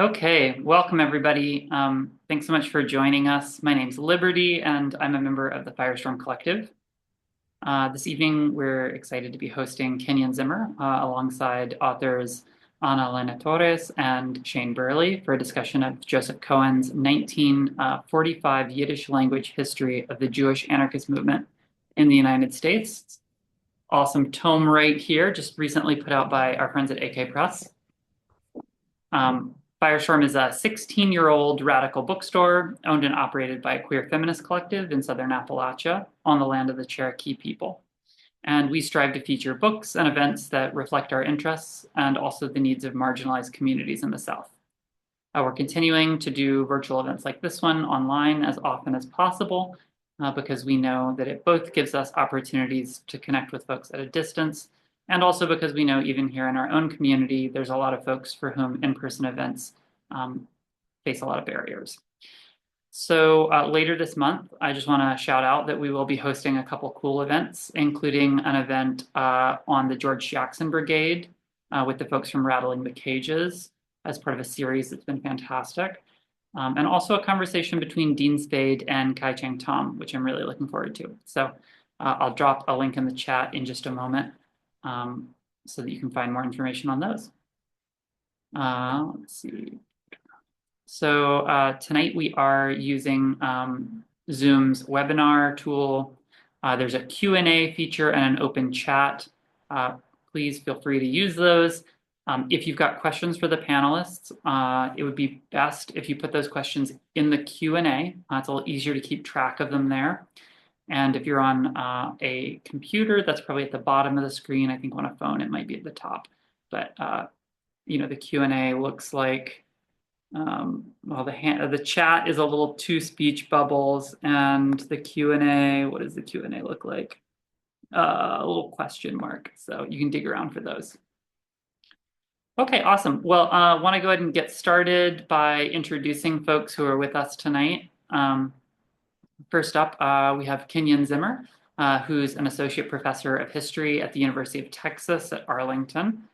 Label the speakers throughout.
Speaker 1: Okay, welcome everybody. Thanks so much for joining us. My name's Liberty, and I'm a member of the Firestorm Collective. This evening, we're excited to be hosting Kenyon Zimmer alongside authors Elena Torres and Shane Burley for a discussion of Joseph Cohen's 1945 Yiddish-language history of the Jewish anarchist movement in the United States. Awesome tome right here, just recently put out by our friends at AK Press. Firestorm is a 16-year-old radical bookstore owned and operated by a queer feminist collective in Southern Appalachia on the land of the Cherokee people. And we strive to feature books and events that reflect our interests and also the needs of marginalized communities in the South. We're continuing to do virtual events like this one online as often as possible because we know that it both gives us opportunities to connect with folks at a distance, and also because we know even here in our own community, there's a lot of folks for whom in-person events face a lot of barriers. So later this month, I just want to shout out that we will be hosting a couple cool events, including an event on the George Jackson Brigade with the folks from Rattling the Cages as part of a series that's been fantastic. And also a conversation between Dean Spade and Kai Chang Tom, which I'm really looking forward to. So I'll drop a link in the chat in just a moment so that you can find more information on those. Let's see. So tonight we are using Zoom's webinar tool. There's a Q&A feature and an open chat. Please feel free to use those. If you've got questions for the panelists, it would be best if you put those questions in the Q&A. It's a little easier to keep track of them there. And if you're on a computer, that's probably at the bottom of the screen. I think on a phone, it might be at the top. But the Q&A looks like, well, the chat is a little two speech bubbles, and the Q&A, what does the Q&A look like? A little question mark. So you can dig around for those. Okay, awesome. Well, I want to go ahead and get started by introducing folks who are with us tonight. First up, we have Kenyon Zimmer, who's an associate professor of history at the University of Texas at Arlington.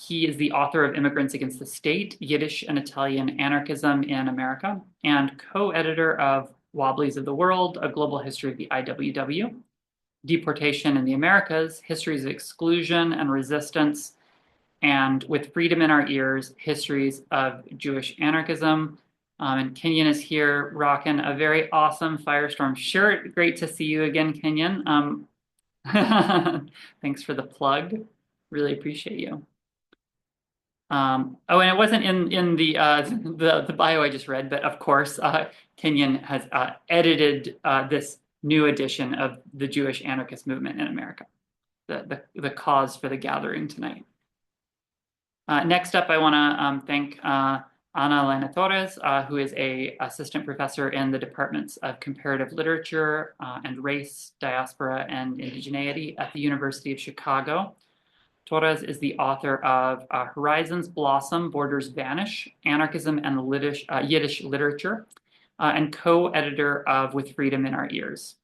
Speaker 1: He is the author of Immigrants Against the State, Yiddish and Italian Anarchism in America, and co-editor of Wobblies of the World, A Global History of the IWW, Deportation in the Americas, Histories of Exclusion and Resistance, and With Freedom in Our Ears, Histories of Jewish Anarchism. And Kenyon is here rocking a very awesome Firestorm shirt. Great to see you again, Kenyon. Thanks for the plug. Really appreciate you. Oh, and it wasn't in the bio I just read, but of course, Kenyon has edited this new edition of the Jewish anarchist movement in America, the cause for the gathering tonight. Next up, I want to thank Elena Torres, who is an assistant professor in the departments of comparative literature and race, diaspora, and indigeneity at the University of Chicago. Torres is the author of Horizons Blossom, Borders Vanish, Anarchism and Yiddish Literature, and co-editor of With Freedom in Our Ears.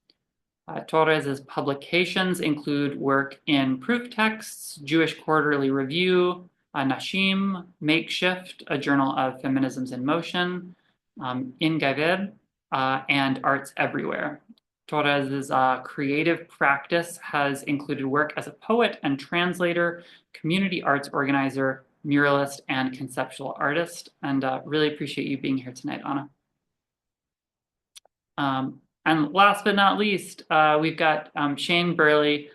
Speaker 1: Torres's publications include work in proof texts, Jewish Quarterly Review, Nashim, Makeshift, a journal of feminisms in motion, In Gaved, and Arts Everywhere. Torres's creative practice has included work as a poet and translator, community arts organizer, muralist, and conceptual artist. And really appreciate you being here tonight, Anna. And last but not least, we've got Shane Burley,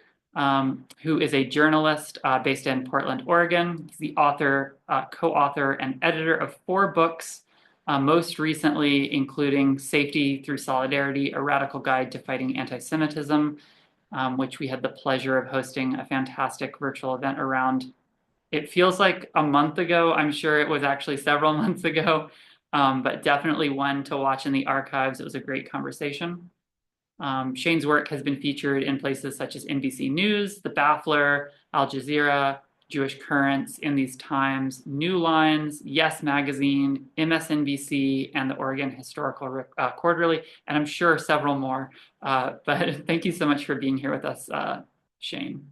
Speaker 1: who is a journalist based in Portland, Oregon. He's the author, co-author, and editor of 4 books, most recently including Safety Through Solidarity, A Radical Guide to Fighting Anti-Semitism, which we had the pleasure of hosting a fantastic virtual event around. It feels like a month ago. I'm sure it was actually several months ago, but definitely one to watch in the archives. It was a great conversation. Shane's work has been featured in places such as NBC News, The Baffler, Al Jazeera, Jewish Currents, In These Times, New Lines, Yes Magazine, MSNBC, and the Oregon Historical Quarterly, and I'm sure several more. But thank you so much for being here with us, Shane.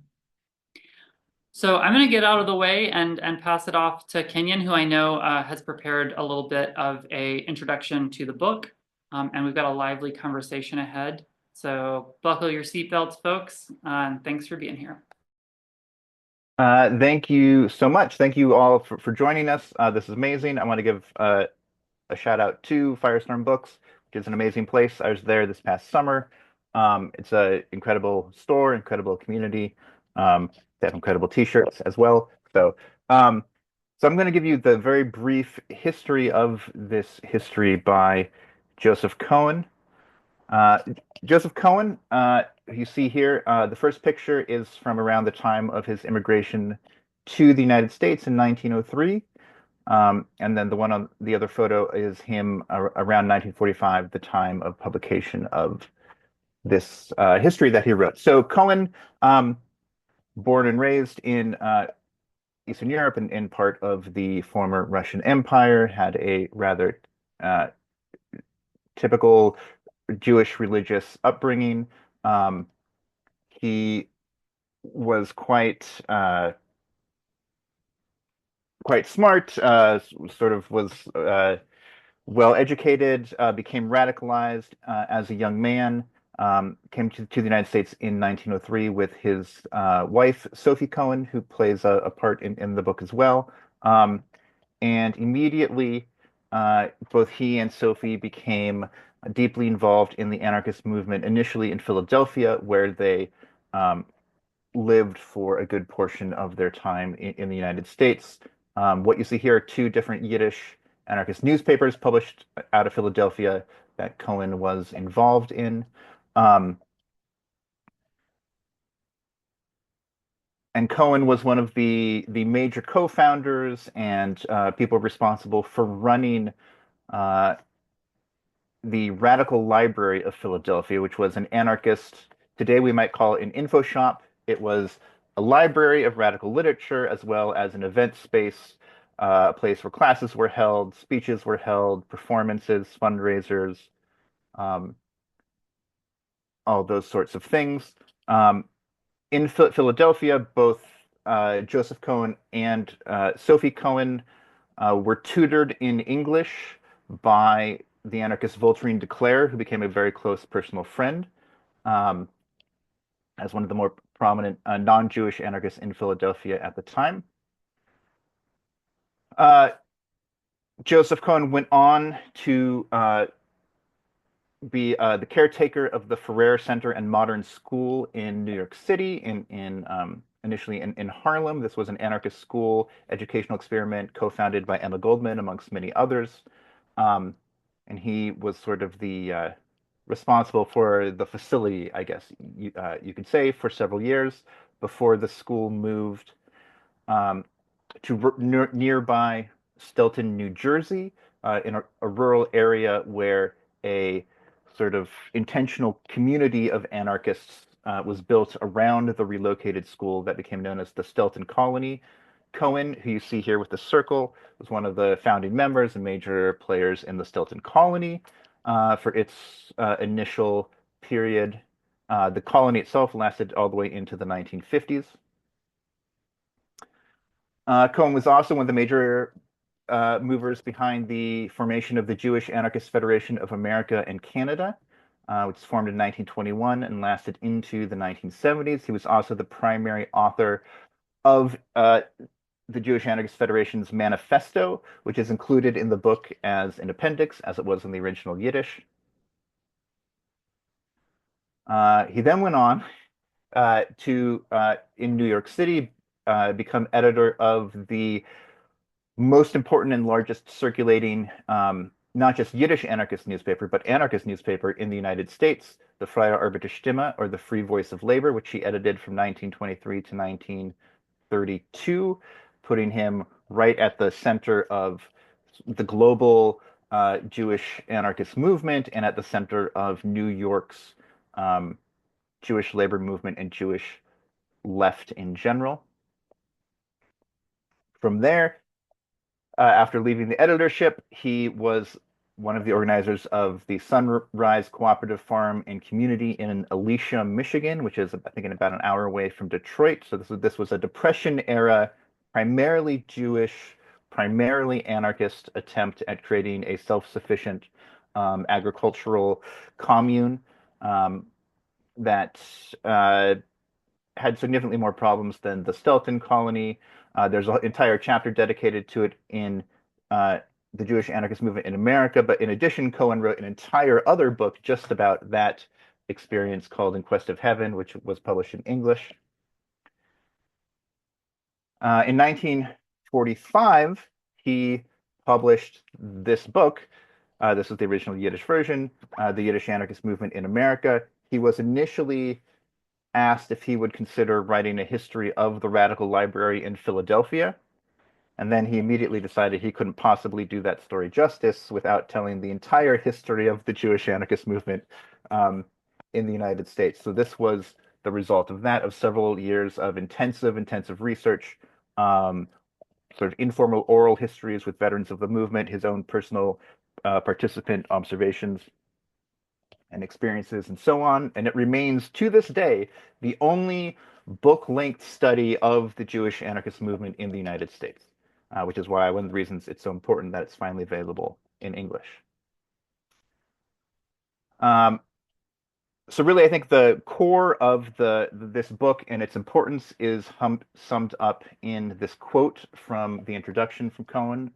Speaker 1: So I'm going to get out of the way and pass it off to Kenyon, who I know has prepared a little bit of a introduction to the book, and we've got a lively conversation ahead. So buckle your seatbelts, folks, and thanks for being here.
Speaker 2: Thank you so much. Thank you all for joining us. This is amazing. I want to give a shout out to Firestorm Books, which is an amazing place. I was there this past summer. It's an incredible store, incredible community. They have incredible t-shirts as well. Um, so I'm going to give you the very brief history of this history by Joseph Cohen. Uh, Joseph Cohen, you see here, the first picture is from around the time of his immigration to the United States in 1903. And then the one on the other photo is him around 1945, the time of publication of this history that he wrote. So Cohen, born and raised in Eastern Europe and in part of the former Russian Empire, had a rather uh, typical Jewish religious upbringing. Um, he was quite smart, sort of was well educated, became radicalized as a young man, came to the United States in 1903 with his wife, Sophie Cohen, who plays a part in the book as well. And immediately, both he and Sophie became deeply involved in the anarchist movement, initially in Philadelphia, where they um, lived for a good portion of their time in the United States. What you see here are two different Yiddish anarchist newspapers published out of Philadelphia that Cohen was involved in. Um, and Cohen was one of the major co-founders and people responsible for running uh, the Radical Library of Philadelphia, which was an anarchist, today we might call it an info shop. It was a library of radical literature as well as an event space, a place where classes were held, speeches were held, performances, fundraisers, um, all those sorts of things. Um, in Philadelphia, both Joseph Cohen and Sophie Cohen were tutored in English by the anarchist Voltairine de Cleyre, who became a very close personal friend, um, as one of the more prominent non-Jewish anarchists in Philadelphia at the time. Uh, Joseph Cohen went on to be the caretaker of the Ferrer Center and Modern School in New York City, initially in Harlem. This was an anarchist school educational experiment co-founded by Emma Goldman, amongst many others. Um, and he was sort of the responsible for the facility, I guess you could say, for several years before the school moved um, to nearby Stilton, New Jersey, in a rural area where a sort of intentional community of anarchists was built around the relocated school that became known as the Stilton Colony. Cohen, who you see here with the circle, was one of the founding members and major players in the Stilton Colony for its initial period. The colony itself lasted all the way into the 1950s. Cohen was also one of the major movers behind the formation of the Jewish Anarchist Federation of America and Canada, which was formed in 1921 and lasted into the 1970s. He was also the primary author of the Jewish Anarchist Federation's manifesto, which is included in the book as an appendix, as it was in the original Yiddish. He then went on to, in New York City, become editor of the most important and largest circulating, not just Yiddish anarchist newspaper, but anarchist newspaper in the United States, the Freie Arbeiterstimme, or the Free Voice of Labor, which he edited from 1923 to 1932, putting him right at the center of the global Jewish anarchist movement and at the center of New York's um, Jewish labor movement and Jewish left in general. From there, after leaving the editorship, he was one of the organizers of the Sunrise Cooperative Farm and Community in Alicia, Michigan, which is, I think, in about an hour away from Detroit. So this was a Depression era, primarily Jewish, primarily anarchist attempt at creating a self-sufficient agricultural commune that had significantly more problems than the Stelton colony. There's an entire chapter dedicated to it in uh, the Jewish anarchist movement in America. But in addition, Cohen wrote an entire other book just about that experience called In Quest of Heaven, which was published in English. In 1945, he published this book. This is the original Yiddish version, The Yiddish Anarchist Movement in America. He was initially asked if he would consider writing a history of the Radical Library in Philadelphia. And then he immediately decided he couldn't possibly do that story justice without telling the entire history of the Jewish anarchist movement in the United States. So this was the result of that, of several years of intensive research, um, sort of informal oral histories with veterans of the movement, his own personal participant observations and experiences and so on. And it remains to this day the only book-length study of the Jewish anarchist movement in the United States, which is why one of the reasons it's so important that it's finally available in English. Um, so really, I think the core of this book and its importance is summed up in this quote from the introduction from Cohen.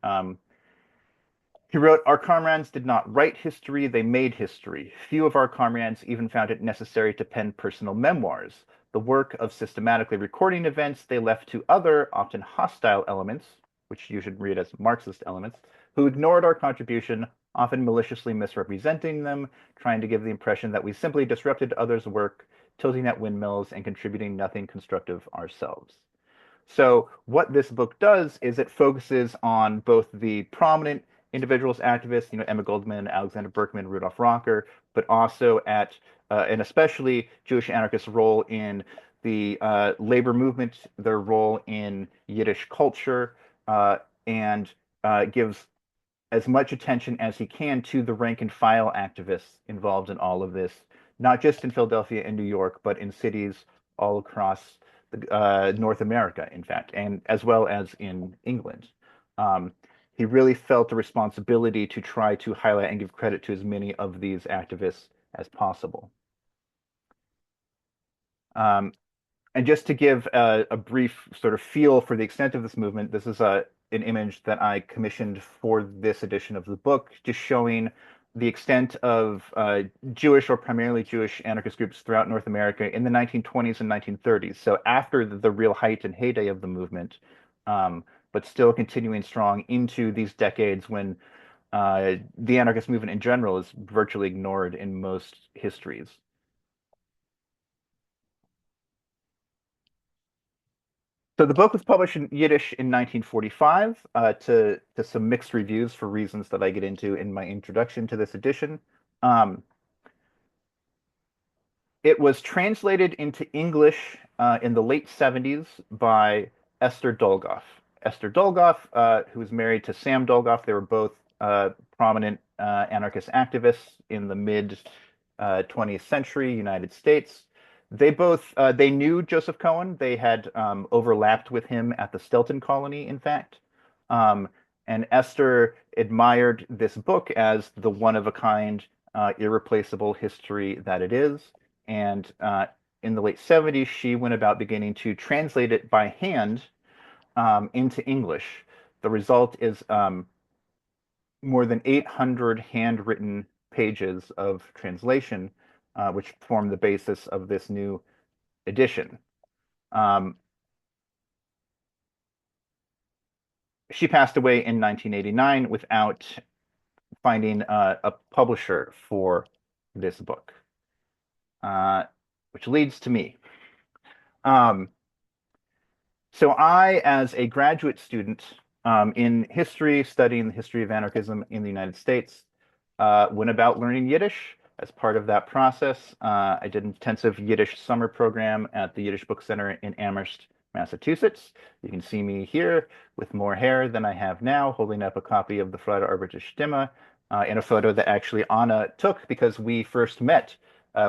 Speaker 2: He wrote, "Our comrades did not write history, they made history. Few of our comrades even found it necessary to pen personal memoirs. The work of systematically recording events they left to other, often hostile elements, which you should read as Marxist elements, who ignored our contribution, often maliciously misrepresenting them, trying to give the impression that we simply disrupted others' work, tilting at windmills and contributing nothing constructive ourselves." So what this book does is it focuses on both the prominent individuals, activists, Emma Goldman, Alexander Berkman, Rudolf Rocker, but also at and especially Jewish anarchists' role in the labor movement, their role in Yiddish culture, and gives as much attention as he can to the rank and file activists involved in all of this, not just in Philadelphia and New York, but in cities all across North America, in fact, and as well as in England. He really felt a responsibility to try to highlight and give credit to as many of these activists as possible. Um, and just to give a brief sort of feel for the extent of this movement, this is an image that I commissioned for this edition of the book, just showing the extent of Jewish or primarily Jewish anarchist groups throughout North America in the 1920s and 1930s. So after the real height and heyday of the movement, but still continuing strong into these decades when the anarchist movement in general is virtually ignored in most histories. So the book was published in Yiddish in 1945 to some mixed reviews for reasons that I get into in my introduction to this edition. Um, it was translated into English in the late 70s by Esther Dolgoff. Esther Dolgoff, who was married to Sam Dolgoff, they were both prominent anarchist activists in the mid 20th century United States. They knew Joseph Cohen. They had overlapped with him at the Stelton colony, in fact. Um, and Esther admired this book as the one-of-a-kind, irreplaceable history that it is. And in the late 70s, she went about beginning to translate it by hand into English. The result is more than 800 handwritten pages of translation, which form the basis of this new edition. She passed away in 1989 without finding a publisher for this book, which leads to me. So I, as a graduate student in history, studying the history of anarchism in the United States, went about learning Yiddish. As part of that process, I did an intensive Yiddish summer program at the Yiddish Book Center in Amherst, Massachusetts. You can see me here with more hair than I have now, holding up a copy of the Freie Arbeiter Stimme, in a photo that actually Anna took because we first met.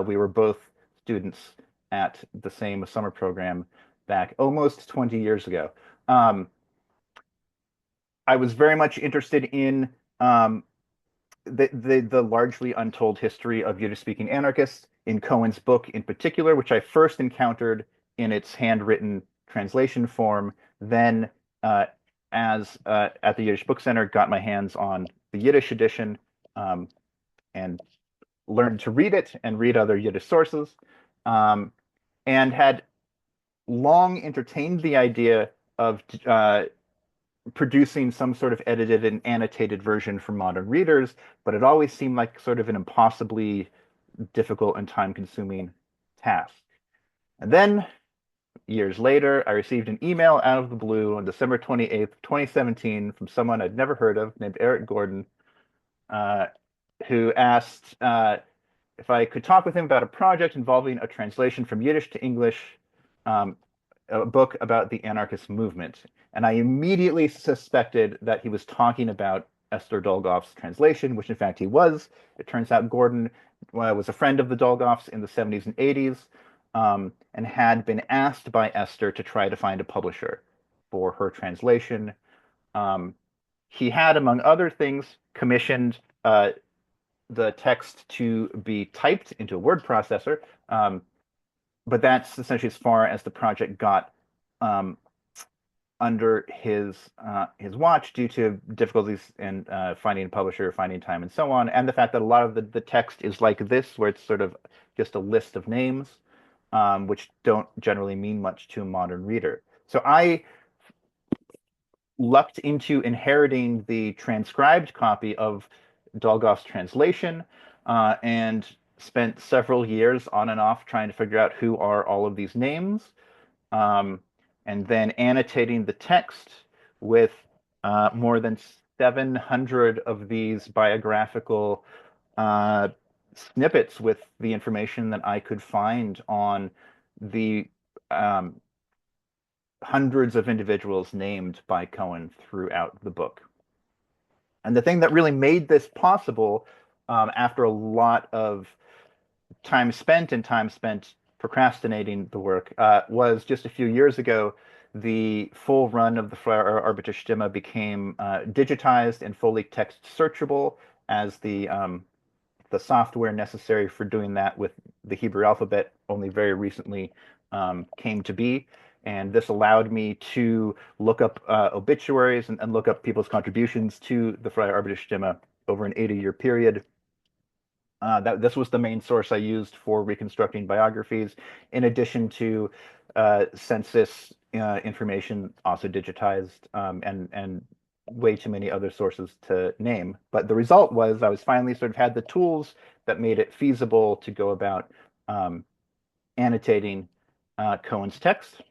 Speaker 2: We were both students at the same summer program back almost 20 years ago. Um, I was very much interested in the largely untold history of Yiddish-speaking anarchists in Cohen's book in particular, which I first encountered in its handwritten translation form, then as at the Yiddish Book Center, got my hands on the Yiddish edition um, and learned to read it and read other Yiddish sources, um, and had long entertained the idea of producing some sort of edited and annotated version for modern readers, but it always seemed like sort of an impossibly difficult and time-consuming task. And then, years later, I received an email out of the blue on December 28th, 2017, from someone I'd never heard of named Eric Gordon, uh, who asked if I could talk with him about a project involving a translation from Yiddish to English, um, a book about the anarchist movement. And I immediately suspected that he was talking about Esther Dolgoff's translation, which in fact he was. It turns out Gordon was a friend of the Dolgoffs in the 70s and 80s, and had been asked by Esther to try to find a publisher for her translation. Um, he had, among other things, commissioned the text to be typed into a word processor, but that's essentially as far as the project got um, under his watch due to difficulties in finding a publisher, finding time, and so on, and the fact that a lot of the text is like this, where it's sort of just a list of names, which don't generally mean much to a modern reader. So I lucked into inheriting the transcribed copy of Dolgoff's translation, and spent several years on and off trying to figure out who are all of these names, um, and then annotating the text with more than 700 of these biographical snippets with the information that I could find on the um, hundreds of individuals named by Cohen throughout the book. And the thing that really made this possible, after a lot of time spent and time spent procrastinating the work, was just a few years ago, the full run of the Freie Arbiter Stimme became digitized and fully text searchable, as the software necessary for doing that with the Hebrew alphabet only very recently came to be. And this allowed me to look up obituaries and look up people's contributions to the Freie Arbiter Stimme over an 80-year period. This was the main source I used for reconstructing biographies, in addition to census information, also digitized, and way too many other sources to name. But the result was I was finally sort of had the tools that made it feasible to go about annotating Cohen's text.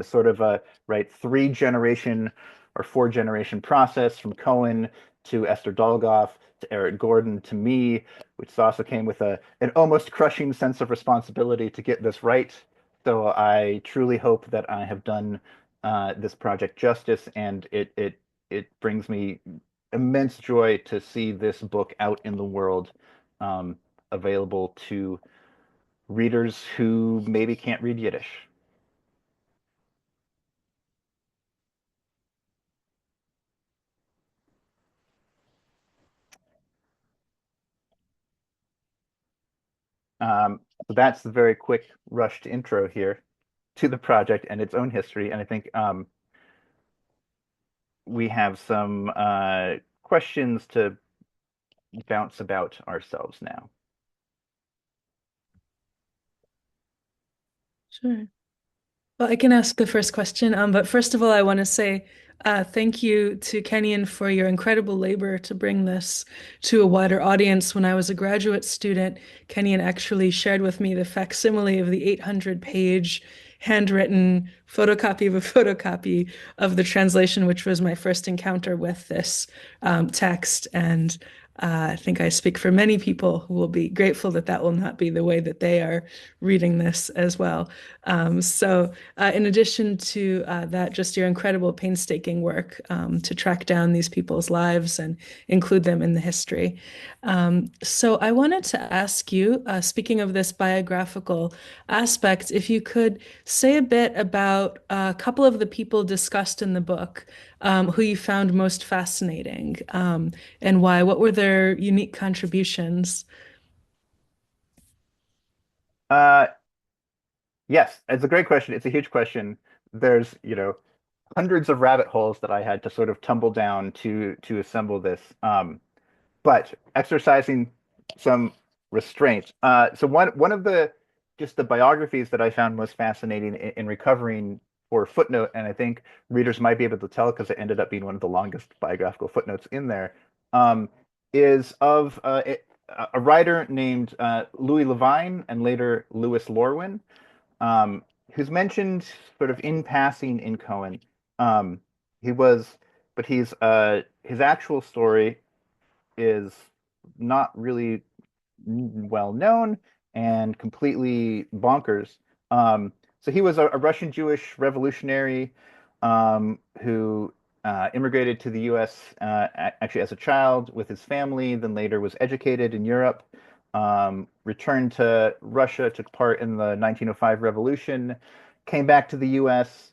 Speaker 2: Sort of a right 3-generation or 4-generation process from Cohen to Esther Dolgoff to Eric Gordon to me, which also came with an almost crushing sense of responsibility to get this right. So I truly hope that I have done this project justice, and it brings me immense joy to see this book out in the world, available to readers who maybe can't read Yiddish. So that's the very quick, rushed intro here to the project and its own history. And I think we have some questions to bounce about ourselves now.
Speaker 3: Sure. Well, I can ask the first question. But first of all, I want to say thank you to Kenyon for your incredible labor to bring this to a wider audience. When I was a graduate student, Kenyon actually shared with me the facsimile of the 800-page handwritten photocopy of a photocopy of the translation, which was my first encounter with this text. And I think I speak for many people who will be grateful that that will not be the way that they are reading this as well. In addition to that, just your incredible painstaking work to track down these people's lives and include them in the history. So I wanted to ask you, speaking of this biographical aspect, if you could say a bit about a couple of the people discussed in the book who you found most fascinating, and why. What were their unique contributions?
Speaker 2: Uh, yes, it's a great question. It's a huge question. There's, hundreds of rabbit holes that I had to sort of tumble down to assemble this. But exercising some restraint. So one of the just the biographies that I found most fascinating in recovering for footnote, and I think readers might be able to tell because it ended up being one of the longest biographical footnotes in there, um, is of a writer named Louis Levine and later Louis Lorwin, who's mentioned sort of in passing in Cohen. Um, he was, but his actual story is not really well known and completely bonkers. So he was a Russian Jewish revolutionary who immigrated to the U.S. Actually as a child with his family, then later was educated in Europe, returned to Russia, took part in the 1905 revolution, came back to the U.S.,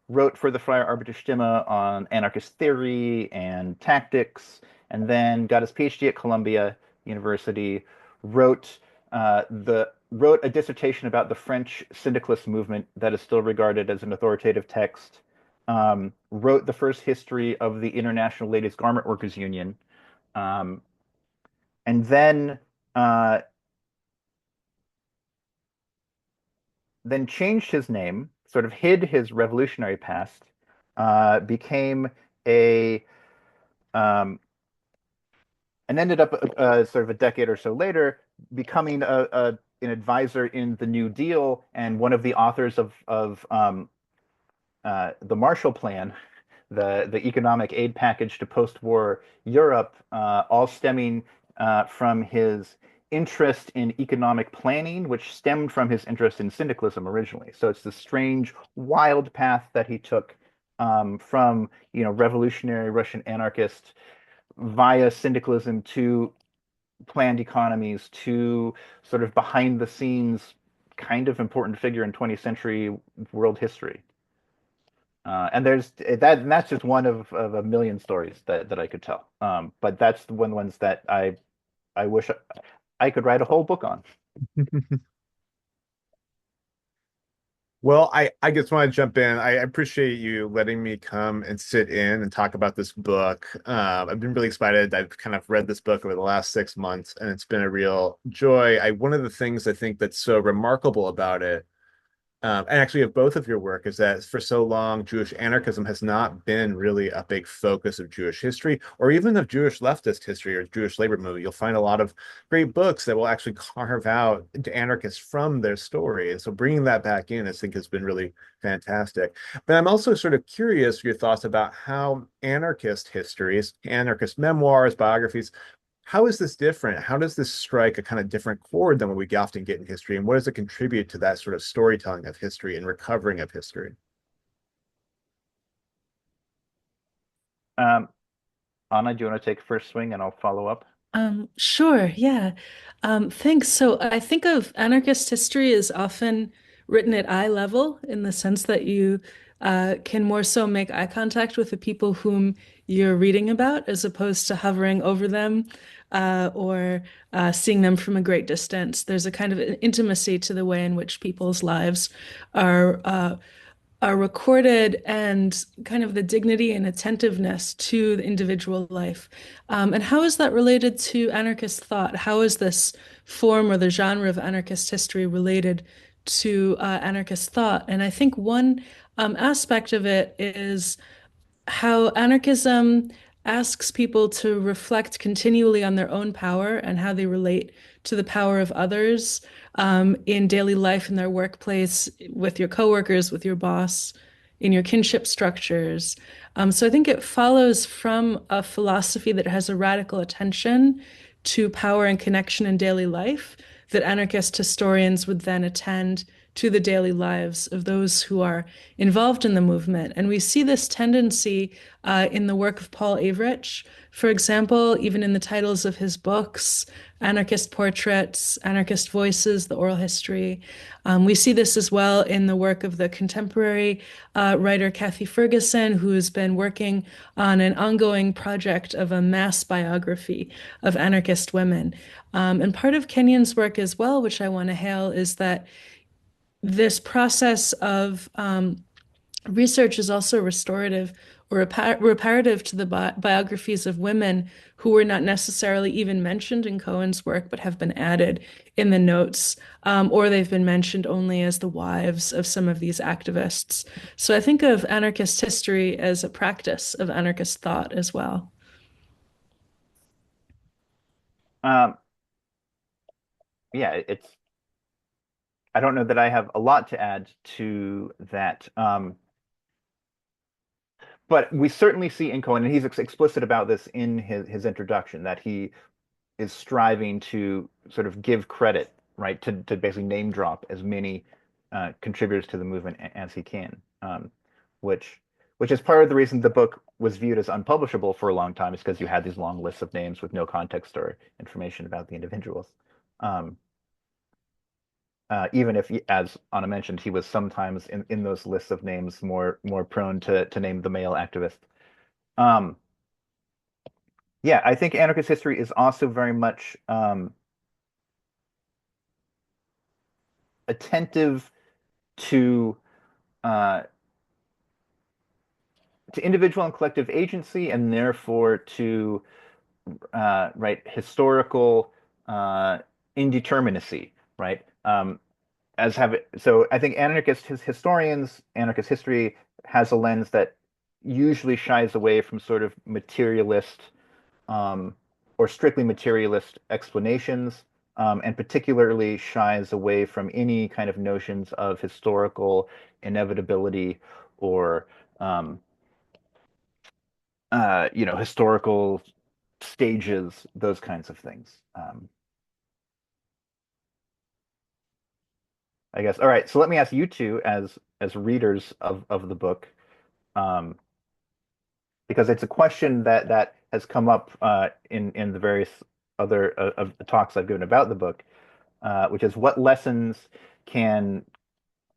Speaker 2: wrote for the Freie Arbeiterstimme on anarchist theory and tactics, and then got his PhD at Columbia University, wrote wrote a dissertation about the French syndicalist movement that is still regarded as an authoritative text. Wrote the first history of the International Ladies Garment Workers Union, um, and uh, then changed his name, sort of hid his revolutionary past, became a um, and ended up sort of a decade or so later becoming an advisor in the New Deal and one of the authors of the Marshall Plan, the economic aid package to post-war Europe, all stemming from his interest in economic planning, which stemmed from his interest in syndicalism originally. So it's this strange, wild path that he took from revolutionary Russian anarchist via syndicalism to planned economies to sort of behind the scenes kind of important figure in 20th century world history. And there's that, and that's just one of a million stories that I could tell. But that's the ones that I wish I could write a whole book on.
Speaker 4: Well, I just want to jump in. I appreciate you letting me come and sit in and talk about this book. I've been really excited. I've kind of read this book over the last 6 months, and it's been a real joy. One of the things I think that's so remarkable about it, and actually of both of your work, is that for so long, Jewish anarchism has not been really a big focus of Jewish history or even of Jewish leftist history or Jewish labor movement. You'll find a lot of great books that will actually carve out anarchists from their story. And so bringing that back in, I think, has been really fantastic. But I'm also sort of curious your thoughts about how anarchist histories, anarchist memoirs, biographies, how is this different? How does this strike a kind of different chord than what we often get in history? And what does it contribute to that sort of storytelling of history and recovering of history?
Speaker 2: Um, Anna, do you want to take first swing and I'll follow up?
Speaker 3: Sure, yeah. Thanks. So I think of anarchist history as often written at eye level in the sense that you can more so make eye contact with the people whom you're reading about as opposed to hovering over them or seeing them from a great distance. There's a kind of an intimacy to the way in which people's lives are uh, are recorded and kind of the dignity and attentiveness to the individual life. And how is that related to anarchist thought? How is this form or the genre of anarchist history related to anarchist thought? And I think one aspect of it is how anarchism asks people to reflect continually on their own power and how they relate to the power of others in daily life, in their workplace, with your coworkers, with your boss, in your kinship structures. So I think it follows from a philosophy that has a radical attention to power and connection in daily life that anarchist historians would then attend to the daily lives of those who are involved in the movement. And we see this tendency in the work of Paul Avrich, for example, even in the titles of his books, Anarchist Portraits, Anarchist Voices, The Oral History. We see this as well in the work of the contemporary writer Kathy Ferguson, who has been working on an ongoing project of a mass biography of anarchist women. And part of Kenyon's work as well, which I want to hail, is that this process of research is also restorative or reparative to the biographies of women who were not necessarily even mentioned in Cohen's work, but have been added in the notes, or they've been mentioned only as the wives of some of these activists. So I think of anarchist history as a practice of anarchist thought as well.
Speaker 2: Yeah, I don't know that I have a lot to add to that. But we certainly see in Cohen, and he's explicit about this in his introduction, that he is striving to sort of give credit, right, to basically name drop as many contributors to the movement as he can, which is part of the reason the book was viewed as unpublishable for a long time, is because you had these long lists of names with no context or information about the individuals. Even if, as Anna mentioned, he was sometimes in those lists of names more prone to name the male activist. Yeah, I think anarchist history is also very much attentive to individual and collective agency, and therefore to right, historical indeterminacy, right? So I think historians, anarchist history has a lens that usually shies away from sort of materialist or strictly materialist explanations, and particularly shies away from any kind of notions of historical inevitability or historical stages, those kinds of things. I guess. All right. So let me ask you two, as readers of the book, because it's a question that has come up in the various other of the talks I've given about the book, which is, what lessons can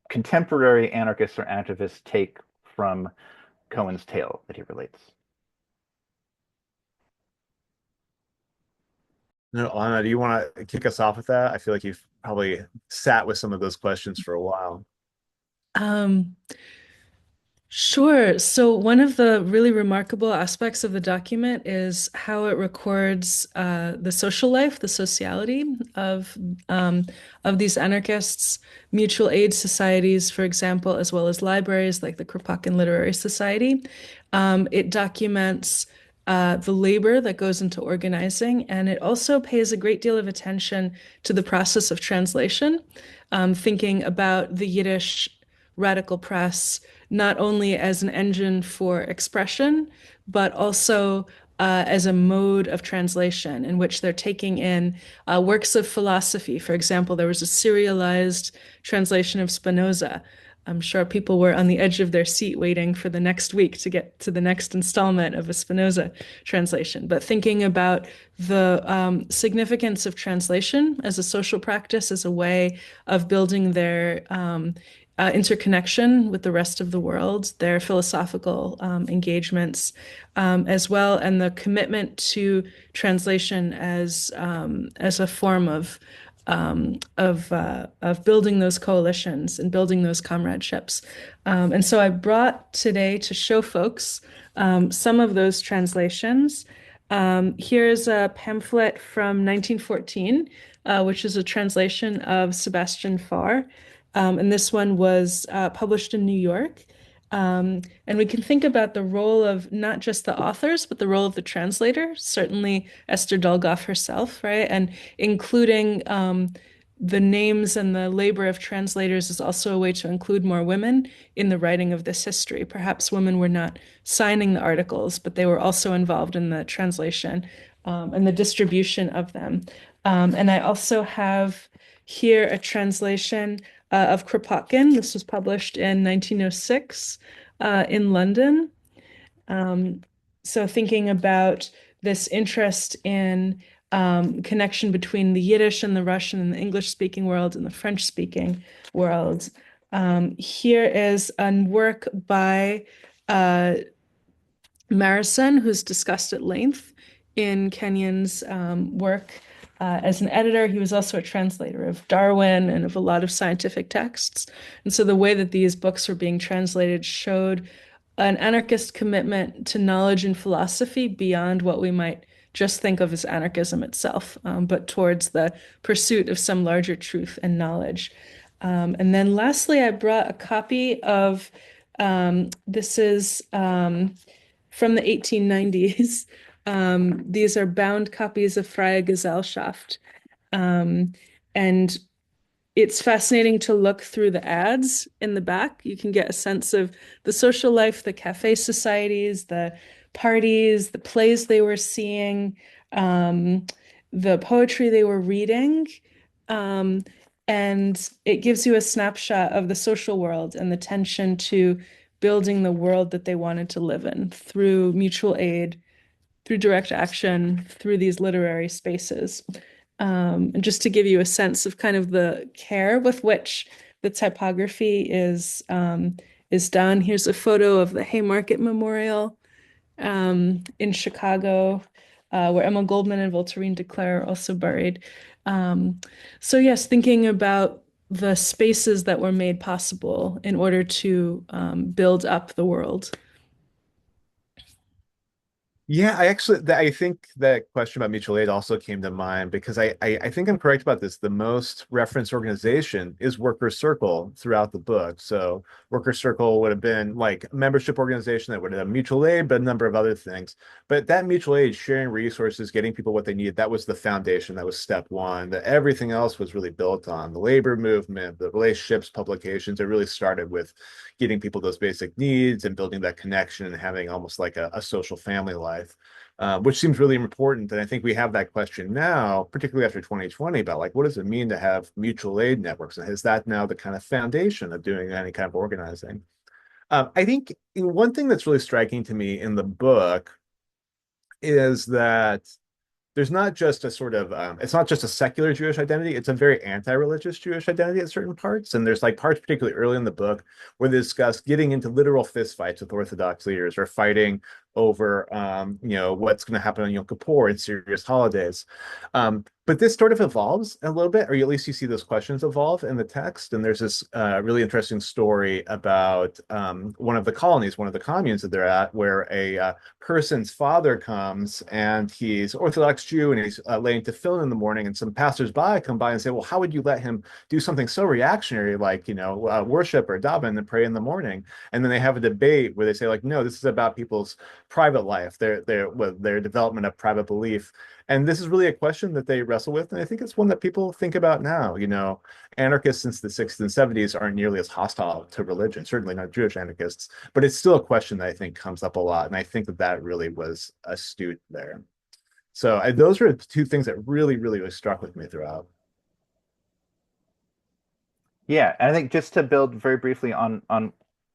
Speaker 2: contemporary anarchists or activists take from Cohen's tale that he relates?
Speaker 4: No, Anna, do you want to kick us off with that? I feel like you've probably sat with some of those questions for a while.
Speaker 3: Um, Sure. So one of the really remarkable aspects of the document is how it records the social life, the sociality of these anarchists, mutual aid societies, for example, as well as libraries like the Kropotkin Literary Society. It documents the labor that goes into organizing, and it also pays a great deal of attention to the process of translation, thinking about the Yiddish radical press not only as an engine for expression, but also as a mode of translation in which they're taking in works of philosophy. For example, there was a serialized translation of Spinoza. I'm sure people were on the edge of their seat waiting for the next week to get to the next installment of a Spinoza translation. But thinking about the significance of translation as a social practice, as a way of building their interconnection with the rest of the world, their philosophical engagements as well, and the commitment to translation as a form of building those coalitions and building those comradeships. And so I brought today to show folks some of those translations. Here's a pamphlet from 1914, which is a translation of Sebastian Fahr. And this one was published in New York. And we can think about the role of not just the authors, but the role of the translator, certainly Esther Dolgoff herself, right? And including the names and the labor of translators is also a way to include more women in the writing of this history. Perhaps women were not signing the articles, but they were also involved in the translation and the distribution of them. And I also have here a translation of Kropotkin. This was published in 1906 in London. So thinking about this interest in connection between the Yiddish and the Russian and the English-speaking world and the French-speaking world. Here is a work by Marison, who's discussed at length in Kenyon's work as an editor. He was also a translator of Darwin and of a lot of scientific texts. And so the way that these books were being translated showed an anarchist commitment to knowledge and philosophy beyond what we might just think of as anarchism itself, but towards the pursuit of some larger truth and knowledge. And then lastly, I brought a copy of, this is from the 1890s. These are bound copies of Freie Gesellschaft. And it's fascinating to look through the ads in the back. You can get a sense of the social life, the cafe societies, the parties, the plays they were seeing, the poetry they were reading. And it gives you a snapshot of the social world and the tension to building the world that they wanted to live in through mutual aid, through direct action, through these literary spaces. And just to give you a sense of kind of the care with which the typography is done. Here's a photo of the Haymarket Memorial in Chicago, where Emma Goldman and Voltairine de Cleyre are also buried. So yes, thinking about the spaces that were made possible in order to build up the world.
Speaker 4: Yeah, I think that question about mutual aid also came to mind because I think I'm correct about this. The most referenced organization is Worker Circle throughout the book. So Worker Circle would have been like a membership organization that would have mutual aid, but a number of other things. But that mutual aid, sharing resources, getting people what they needed, that was the foundation. That was step one. That everything else was really built on the labor movement, the relationships, publications. It really started with getting people those basic needs and building that connection and having almost like a social family life, which seems really important. And I think we have that question now, particularly after 2020, about like, what does it mean to have mutual aid networks? And is that now the kind of foundation of doing any kind of organizing? I think one thing that's really striking to me in the book is that there's not just a sort of it's not just a secular Jewish identity, it's a very anti-religious Jewish identity at certain parts. And there's like parts particularly early in the book where they discuss getting into literal fistfights with Orthodox leaders or fighting over what's going to happen on Yom Kippur and serious holidays. But this sort of evolves a little bit, or at least you see those questions evolve in the text. And there's this really interesting story about one of the colonies, one of the communes that they're at, where a person's father comes and he's Orthodox Jew and he's laying tefillin in the morning, and some passersby come by and say, well, how would you let him do something so reactionary like, worship or daven and pray in the morning? And then they have a debate where they say like, no, this is about people's private life, their development of private belief. And this is really a question that they wrestle with. And I think it's one that people think about now. Anarchists since the 60s and 70s aren't nearly as hostile to religion, certainly not Jewish anarchists, but it's still a question that I think comes up a lot. And I think that really was astute there. So those are two things that really, really, really struck with me throughout.
Speaker 2: Yeah, and I think just to build very briefly on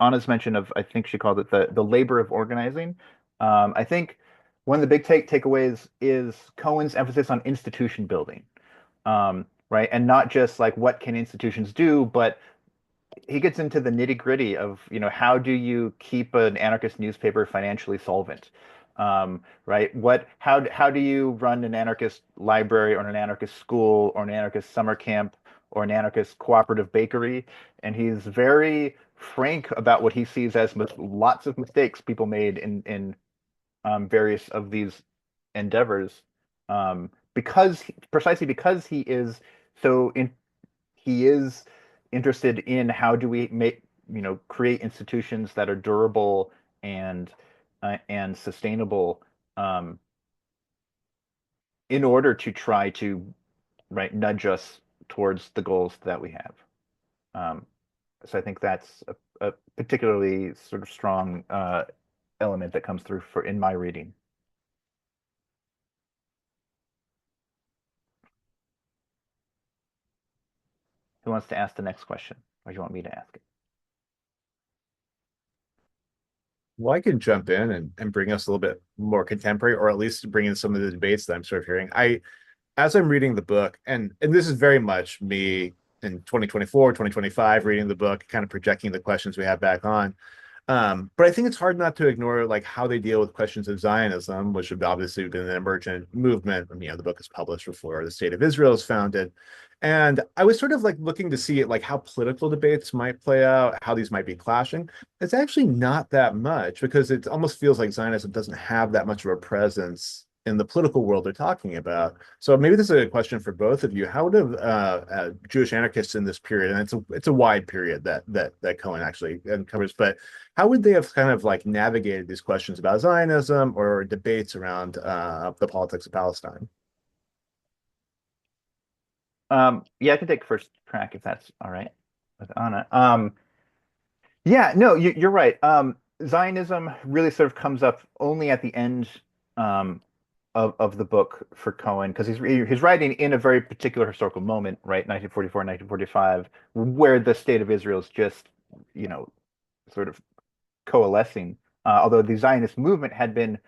Speaker 2: Anna's mention of, I think she called it the labor of organizing. I think one of the big takeaways is Cohen's emphasis on institution building, right? And not just like what can institutions do, but he gets into the nitty gritty of, how do you keep an anarchist newspaper financially solvent? Right? How do you run an anarchist library or an anarchist school or an anarchist summer camp or an anarchist cooperative bakery? And he's very frank about what he sees as lots of mistakes people made in various of these endeavors, precisely because he is interested in how do we create institutions that are durable and sustainable, in order to try to nudge us towards the goals that we have. So I think that's a particularly sort of strong element that comes through in my reading. Who wants to ask the next question, or do you want me to ask it?
Speaker 4: Well, I can jump in and bring us a little bit more contemporary, or at least bring in some of the debates that I'm sort of hearing. As I'm reading the book, and this is very much me in 2024, 2025, reading the book, kind of projecting the questions we have back on. But I think it's hard not to ignore like how they deal with questions of Zionism, which have obviously been an emergent movement. The book is published before the State of Israel is founded. And I was sort of like looking to see like how political debates might play out, how these might be clashing. It's actually not that much because it almost feels like Zionism doesn't have that much of a presence in the political world they're talking about. So maybe this is a question for both of you. How would Jewish anarchists in this period, and it's a wide period that Cohen actually uncovers, but how would they have kind of like navigated these questions about Zionism or debates around the politics of Palestine?
Speaker 2: Yeah, I can take first crack if that's all right with Anna. Yeah, no, you're right. Zionism really sort of comes up only at the end um, of the book for Cohen because he's writing in a very particular historical moment, right? 1944, 1945, where the state of Israel is just, sort of coalescing. Although the Zionist movement had been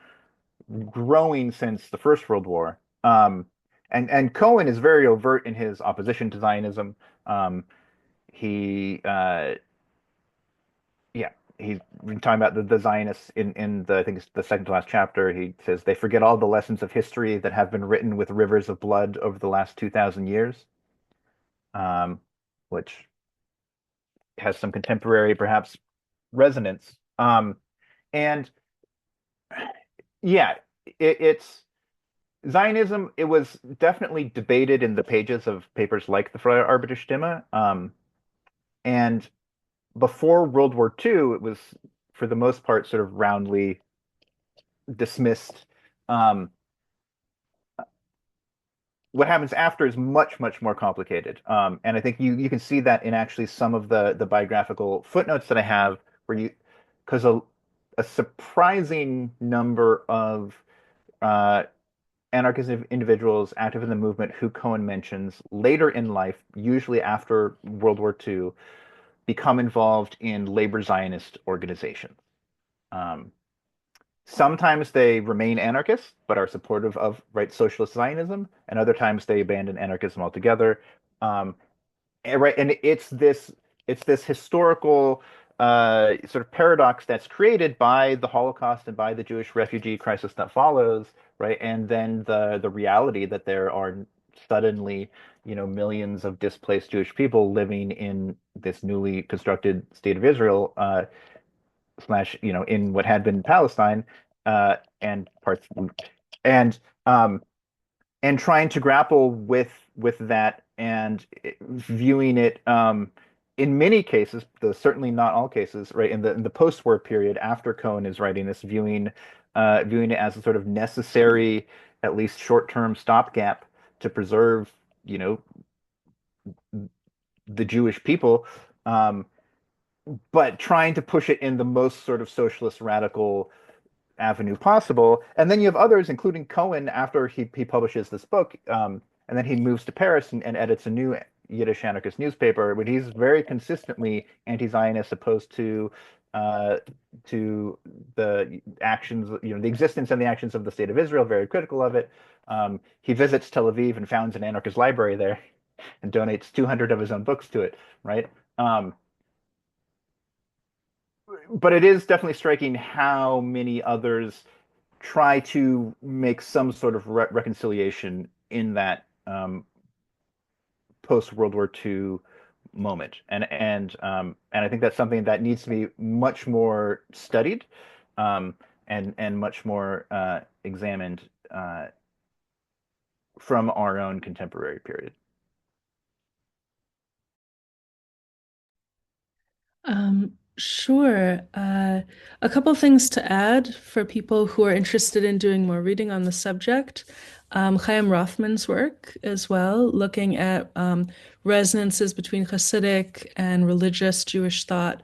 Speaker 2: growing since the First World War. And Cohen is very overt in his opposition to Zionism. He yeah, he's been talking about the Zionists in I think it's the second to last chapter. He says they forget all the lessons of history that have been written with rivers of blood over the last 2,000 years, which has some contemporary, perhaps, resonance. And yeah, it's Zionism. It was definitely debated in the pages of papers like the Freie Arbeiter Stimme. And before World War II, it was for the most part sort of roundly dismissed. Um, what happens after is much, much more complicated. And I think you can see that in actually some of the biographical footnotes that I have, because a surprising number of uh, anarchist individuals active in the movement who Cohen mentions later in life, usually after World War II, become involved in labor Zionist organizations. Um, Sometimes they remain anarchists, but are supportive of right socialist Zionism, and other times they abandon anarchism altogether. And it's this historical sort of paradox that's created by the Holocaust and by the Jewish refugee crisis that follows, right? And then the reality that there are suddenly, millions of displaced Jewish people living in this newly constructed state of Israel, slash, in what had been Palestine, and parts, and um, and trying to grapple with that and viewing it in many cases, though certainly not all cases, right? In the post-war period after Cohen is writing this, viewing it as a sort of necessary, at least short-term stopgap to preserve, the Jewish people, but trying to push it in the most sort of socialist radical avenue possible. And then you have others, including Cohen, after he publishes this book, and then he moves to Paris and edits a new Yiddish anarchist newspaper, but he's very consistently anti-Zionist, opposed to the actions, the existence and the actions of the state of Israel, very critical of it. He visits Tel Aviv and founds an anarchist library there and donates 200 of his own books to it, right? But it is definitely striking how many others try to make some sort of reconciliation in that post World War II moment, and I think that's something that needs to be much more studied, and much more examined from our own contemporary period.
Speaker 3: Sure. A couple things to add for people who are interested in doing more reading on the subject. Chaim Rothman's work as well, looking at resonances between Hasidic and religious Jewish thought,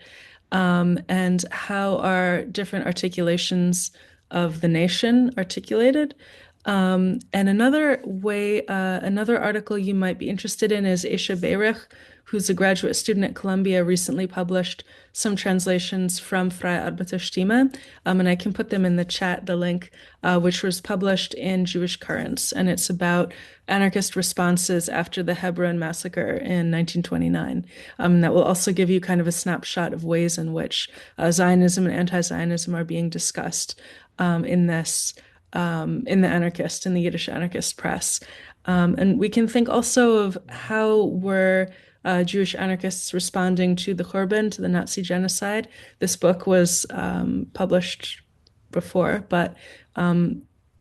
Speaker 3: and how are different articulations of the nation articulated. And another article you might be interested in is Isha Beirich, who's a graduate student at Columbia, recently published some translations from Freie Arbeiterstimme, and I can put them in the chat, the link, which was published in Jewish Currents, and it's about anarchist responses after the Hebron massacre in 1929. That will also give you kind of a snapshot of ways in which Zionism and anti-Zionism are being discussed in this in the anarchist, in the Yiddish anarchist press. And we can think also of how were Jewish anarchists responding to the Khurban, to the Nazi genocide. This book was published before, but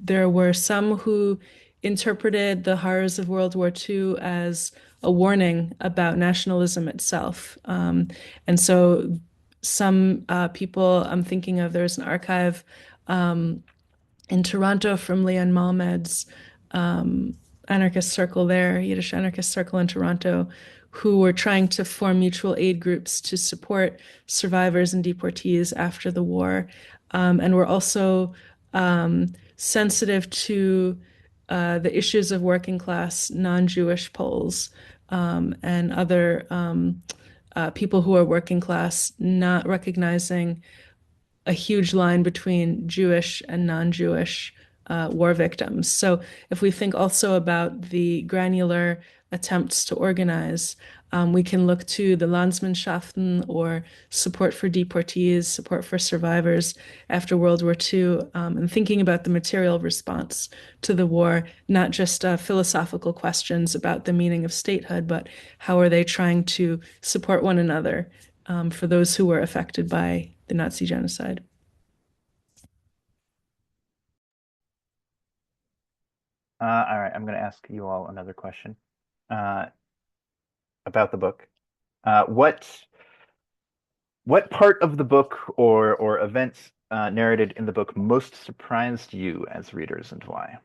Speaker 3: there were some who interpreted the horrors of World War II as a warning about nationalism itself. And so some people I'm thinking of, there's an archive in Toronto from Leon Malmed's anarchist circle there, Yiddish anarchist circle in Toronto, who were trying to form mutual aid groups to support survivors and deportees after the war. And were also sensitive to the issues of working class non-Jewish Poles and other people who are working class, not recognizing a huge line between Jewish and non-Jewish war victims. So if we think also about the granular attempts to organize, we can look to the Landsmannschaften or support for deportees, support for survivors after World War II, and thinking about the material response to the war, not just philosophical questions about the meaning of statehood, but how are they trying to support one another for those who were affected by the Nazi genocide.
Speaker 2: All right, I'm going to ask you all another question about the book. What part of the book or events narrated in the book most surprised you as readers, and why?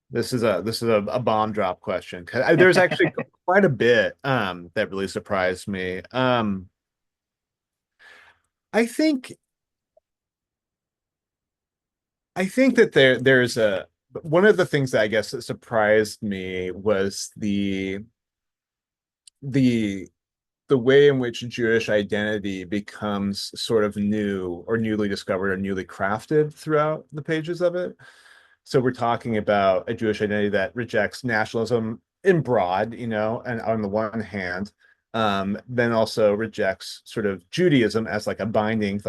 Speaker 4: This is a bomb drop question. 'Cause there's actually quite a bit that really surprised me. I think I think that there's a one of the things that I guess that surprised me was the the way in which Jewish identity becomes sort of new or newly discovered or newly crafted throughout the pages of it. So we're talking about a Jewish identity that rejects nationalism in broad, and on the one hand, then also rejects sort of Judaism as like a binding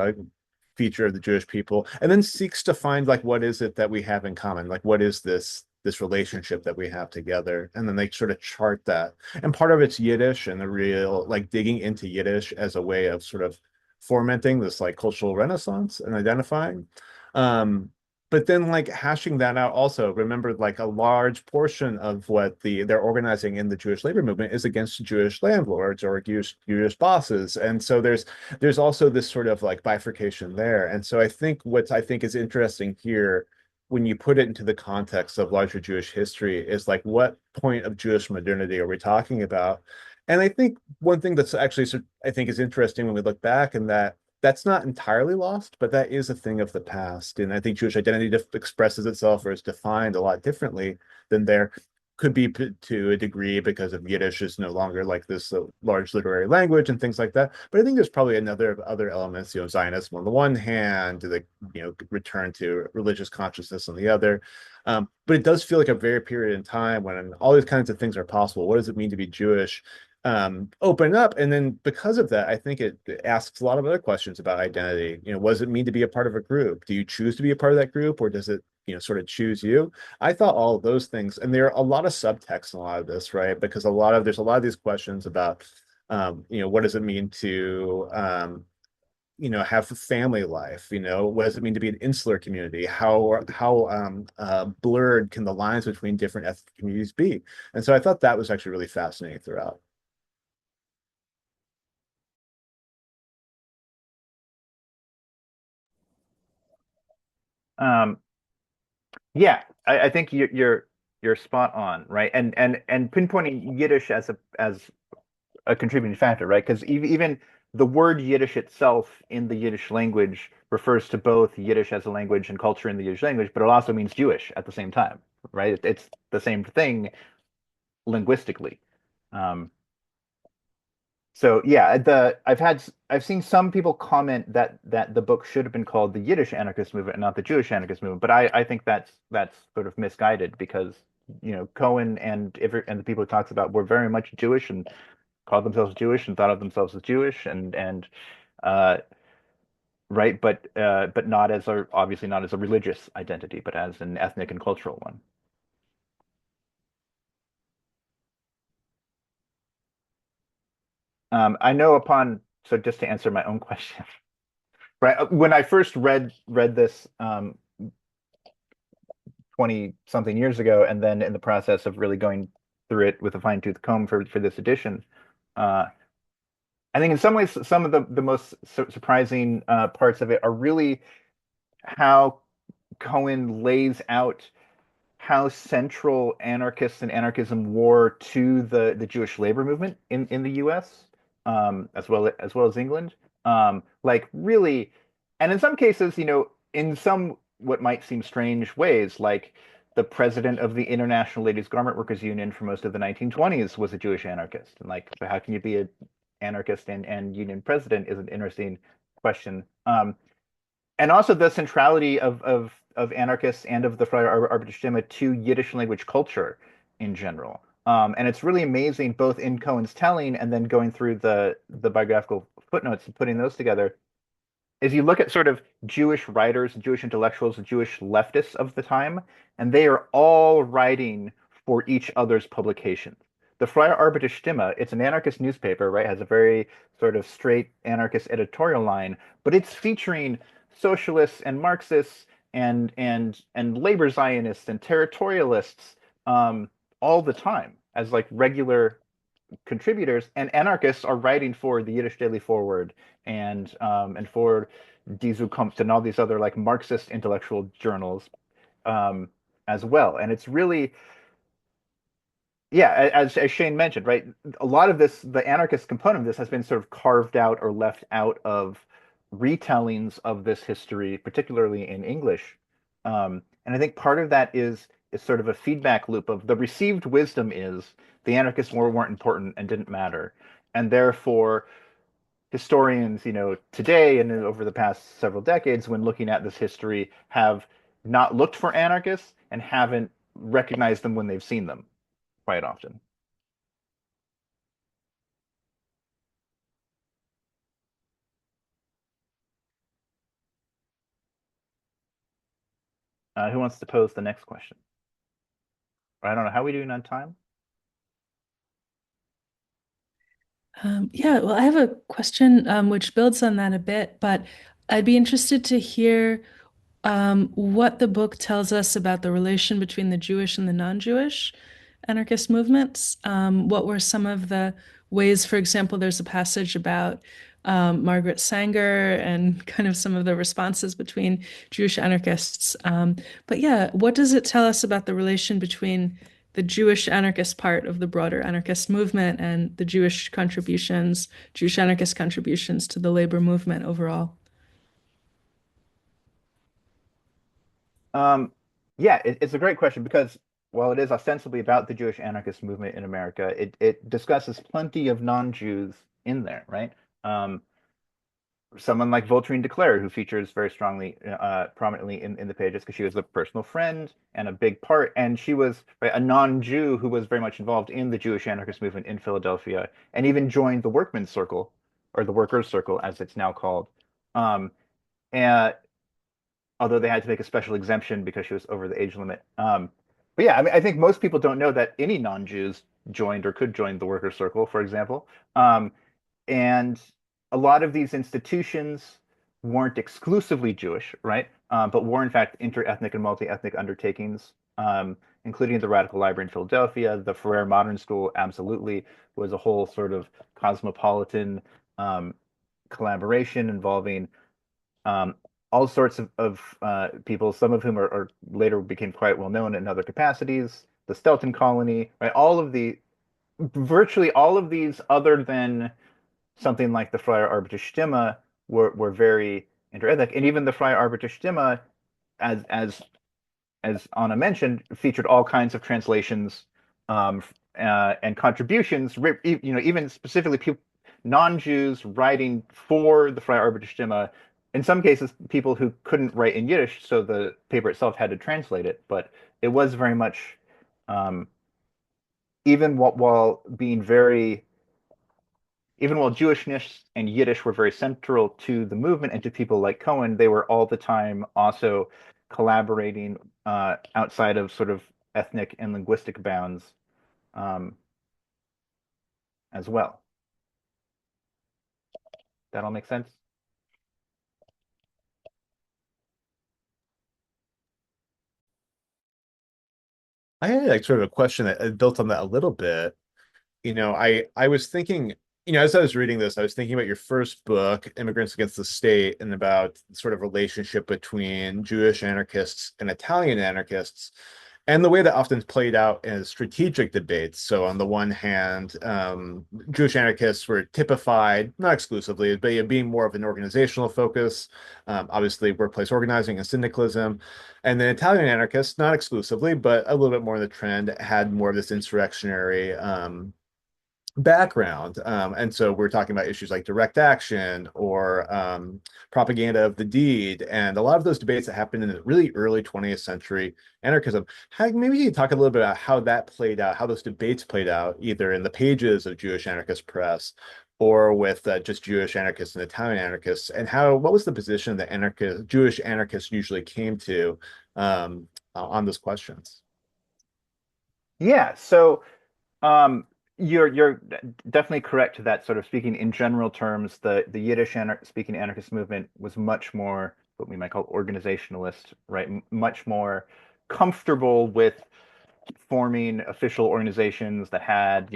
Speaker 4: feature of the Jewish people, and then seeks to find like what is it that we have in common, like what is this relationship that we have together, and then they sort of chart that. And part of it's Yiddish and the real like digging into Yiddish as a way of sort of fomenting this like cultural renaissance and identifying. But then like hashing that out also, remember like a large portion of what they're organizing in the Jewish labor movement is against Jewish landlords or Jewish bosses. And so there's also this sort of like bifurcation there. And so I think what I think is interesting here when you put it into the context of larger Jewish history is like what point of Jewish modernity are we talking about? And I think one thing that's actually I think is interesting when we look back, and that's not entirely lost, but that is a thing of the past. And I think Jewish identity expresses itself or is defined a lot differently than there could be to a degree because of Yiddish is no longer like this large literary language and things like that. But I think there's probably other elements, Zionism on the one hand, the return to religious consciousness on the other. But it does feel like a very period in time when all these kinds of things are possible. What does it mean to be Jewish? Open up, and then because of that, I think it asks a lot of other questions about identity. What does it mean to be a part of a group? Do you choose to be a part of that group, or does it sort of choose you? I thought all of those things, and there are a lot of subtext in a lot of this, right? Because there's a lot of these questions about what does it mean to have a family life? What does it mean to be an insular community? How blurred can the lines between different ethnic communities be? And so I thought that was actually really fascinating throughout.
Speaker 2: Um, yeah, I think you're spot on, right? And pinpointing Yiddish as a contributing factor, right? Because even the word Yiddish itself in the Yiddish language refers to both Yiddish as a language and culture in the Yiddish language, but it also means Jewish at the same time, right? It's the same thing linguistically. Um, so yeah, I've seen some people comment that the book should have been called the Yiddish anarchist movement and not the Jewish anarchist movement, but I think that's sort of misguided because Cohen and the people he talks about were very much Jewish and called themselves Jewish and thought of themselves as Jewish and uh, right, but not as obviously not as a religious identity, but as an ethnic and cultural one. I know so just to answer my own question, right? When I first read this 20 something years ago, and then in the process of really going through it with a fine-tooth comb for this edition, uh, I think in some ways some of the most surprising parts of it are really how Cohen lays out how central anarchists and anarchism were to the Jewish labor movement in the U.S. As well as England. Like really, and in some cases, in some what might seem strange ways, like the president of the International Ladies Garment Workers Union for most of the 1920s was a Jewish anarchist. And like, so how can you be an anarchist and union president is an interesting question. And also the centrality of anarchists and of the Freie Arbeiterstimme to Yiddish language culture in general. And it's really amazing, both in Cohen's telling and then going through the biographical footnotes and putting those together. Is you look at sort of Jewish writers, Jewish intellectuals, Jewish leftists of the time, and they are all writing for each other's publications. The Freie Arbeiterstimme, it's an anarchist newspaper, right? Has a very sort of straight anarchist editorial line, but it's featuring socialists and Marxists and labor Zionists and territorialists all the time as like regular contributors, and anarchists are writing for the Yiddish Daily Forward and for Die Zukunft and all these other like Marxist intellectual journals um, as well. And it's really, yeah, as Shane mentioned, right? A lot of this, the anarchist component of this, has been sort of carved out or left out of retellings of this history, particularly in English. And I think part of that is sort of a feedback loop of the received wisdom is the anarchists weren't important and didn't matter, and therefore historians, today and over the past several decades, when looking at this history, have not looked for anarchists and haven't recognized them when they've seen them quite often. Who wants to pose the next question? I don't know. How are we doing on time?
Speaker 3: Yeah, well, I have a question which builds on that a bit, but I'd be interested to hear what the book tells us about the relation between the Jewish and the non-Jewish anarchist movements. What were some of the ways, for example, there's a passage about Margaret Sanger and kind of some of the responses between Jewish anarchists. But yeah, what does it tell us about the relation between the Jewish anarchist part of the broader anarchist movement and the Jewish anarchist contributions to the labor movement overall?
Speaker 2: Um, yeah, it's a great question because while it is ostensibly about the Jewish anarchist movement in America, it discusses plenty of non-Jews in there, right? Um, Someone like Voltairine de Cleyre, who features very strongly, prominently in the pages, because she was a personal friend and a big part, and she was, right, a non-Jew who was very much involved in the Jewish anarchist movement in Philadelphia, and even joined the Workmen's Circle, or the Workers' Circle, as it's now called. Um, and although they had to make a special exemption because she was over the age limit. But yeah, I mean, I think most people don't know that any non-Jews joined or could join the Workers' Circle, for example. And a lot of these institutions weren't exclusively Jewish, right? But were in fact inter-ethnic and multi-ethnic undertakings, including the Radical Library in Philadelphia. The Ferrer Modern School absolutely was a whole sort of cosmopolitan um, collaboration involving all sorts of people, some of whom are later became quite well known in other capacities. The Stelton colony, right? Virtually all of these, other than something like the Freie Arbeiterstimme, were very interethnic, and even the Freie Arbeiterstimme, as Anna mentioned, featured all kinds of translations and contributions. Even specifically non-Jews writing for the Freie Arbeiterstimme. In some cases, people who couldn't write in Yiddish, so the paper itself had to translate it. But it was very much, um, even while being very even while Jewishness and Yiddish were very central to the movement and to people like Cohen, they were all the time also collaborating outside of sort of ethnic and linguistic bounds um, as well. That all makes sense?
Speaker 4: I had like sort of a question that built on that a little bit. I was thinking, as I was reading this, I was thinking about your first book, Immigrants Against the State, and about the sort of relationship between Jewish anarchists and Italian anarchists, and the way that often played out as strategic debates. So, on the one hand, Jewish anarchists were typified, not exclusively, but being more of an organizational focus, obviously workplace organizing and syndicalism. And then Italian anarchists, not exclusively, but a little bit more in the trend, had more of this insurrectionary background. And so we're talking about issues like direct action or propaganda of the deed, and a lot of those debates that happened in the really early 20th century anarchism. Maybe you can talk a little bit about how that played out, how those debates played out, either in the pages of Jewish anarchist press or with just Jewish anarchists and Italian anarchists, and what was the position that Jewish anarchists usually came to on those questions?
Speaker 2: Yeah. So um, you're definitely correct that sort of speaking in general terms, the Yiddish speaking anarchist movement was much more what we might call organizationalist, right? Much more comfortable with forming official organizations that had,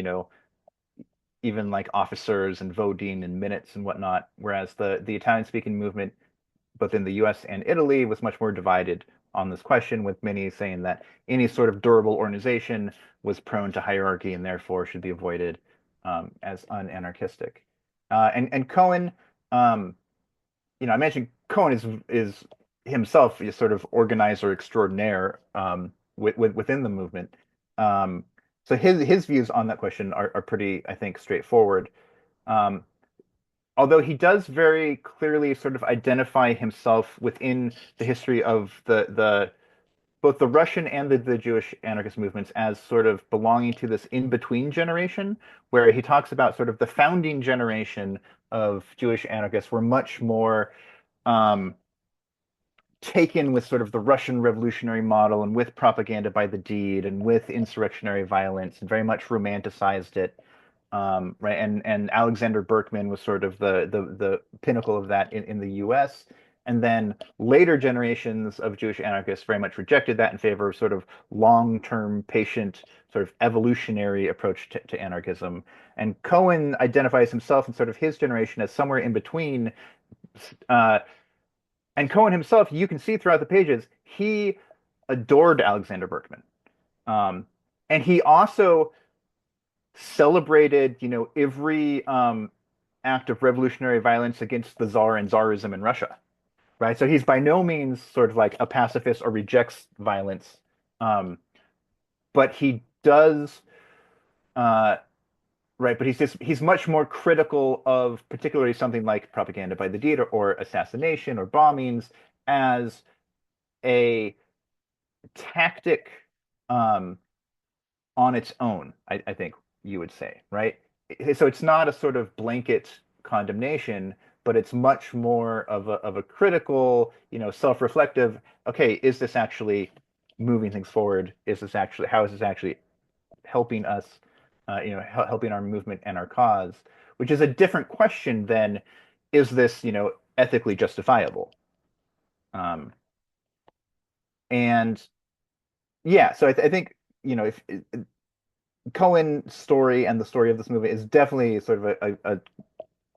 Speaker 2: even like officers and voting and minutes and whatnot, whereas the Italian speaking movement, both in the US and Italy, was much more divided on this question, with many saying that any sort of durable organization was prone to hierarchy and therefore should be avoided as unanarchistic. And Cohen, um, I mentioned Cohen is himself a sort of organizer extraordinaire within the movement. Um, so his views on that question are pretty, I think, straightforward. Um, Although he does very clearly sort of identify himself within the history of the both the Russian and the Jewish anarchist movements as sort of belonging to this in-between generation, where he talks about sort of the founding generation of Jewish anarchists were much more um, taken with sort of the Russian revolutionary model and with propaganda by the deed and with insurrectionary violence and very much romanticized it. Right, and Alexander Berkman was sort of the pinnacle of that in the U.S. And then later generations of Jewish anarchists very much rejected that in favor of sort of long-term, patient, sort of evolutionary approach to anarchism. And Cohen identifies himself and sort of his generation as somewhere in between. Uh, and Cohen himself, you can see throughout the pages, he adored Alexander Berkman. Um, and he also celebrated, every act of revolutionary violence against the Tsar and Tsarism in Russia, right? So he's by no means sort of like a pacifist or rejects violence, um, but he does, uh, right? But he's much more critical of particularly something like propaganda by the deed or assassination or bombings as a tactic um, on its own, I think you would say, right? So it's not a sort of blanket condemnation, but it's much more of a critical, self-reflective, okay, is this actually moving things forward? How is this actually helping us, helping our movement and our cause? Which is a different question than, is this, ethically justifiable? Um, and yeah, so I think, if Cohen's story and the story of this movie is definitely sort of a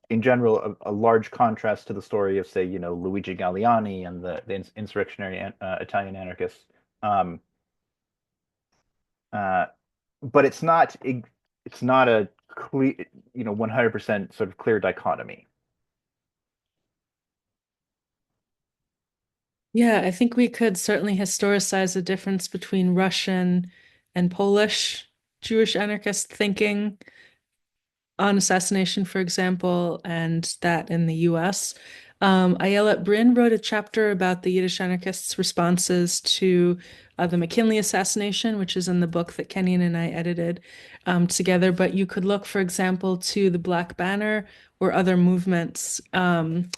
Speaker 2: in general, a large contrast to the story of, say, Luigi Galliani and the insurrectionary Italian anarchists. Um, uh, but it's not a clear, 100% sort of clear dichotomy.
Speaker 3: Yeah, I think we could certainly historicize the difference between Russian and Polish Jewish anarchist thinking on assassination, for example, and that in the US. Ayelet Brin wrote a chapter about the Yiddish anarchists' responses to the McKinley assassination, which is in the book that Kenyon and I edited together. But you could look, for example, to the Black Banner or other movements in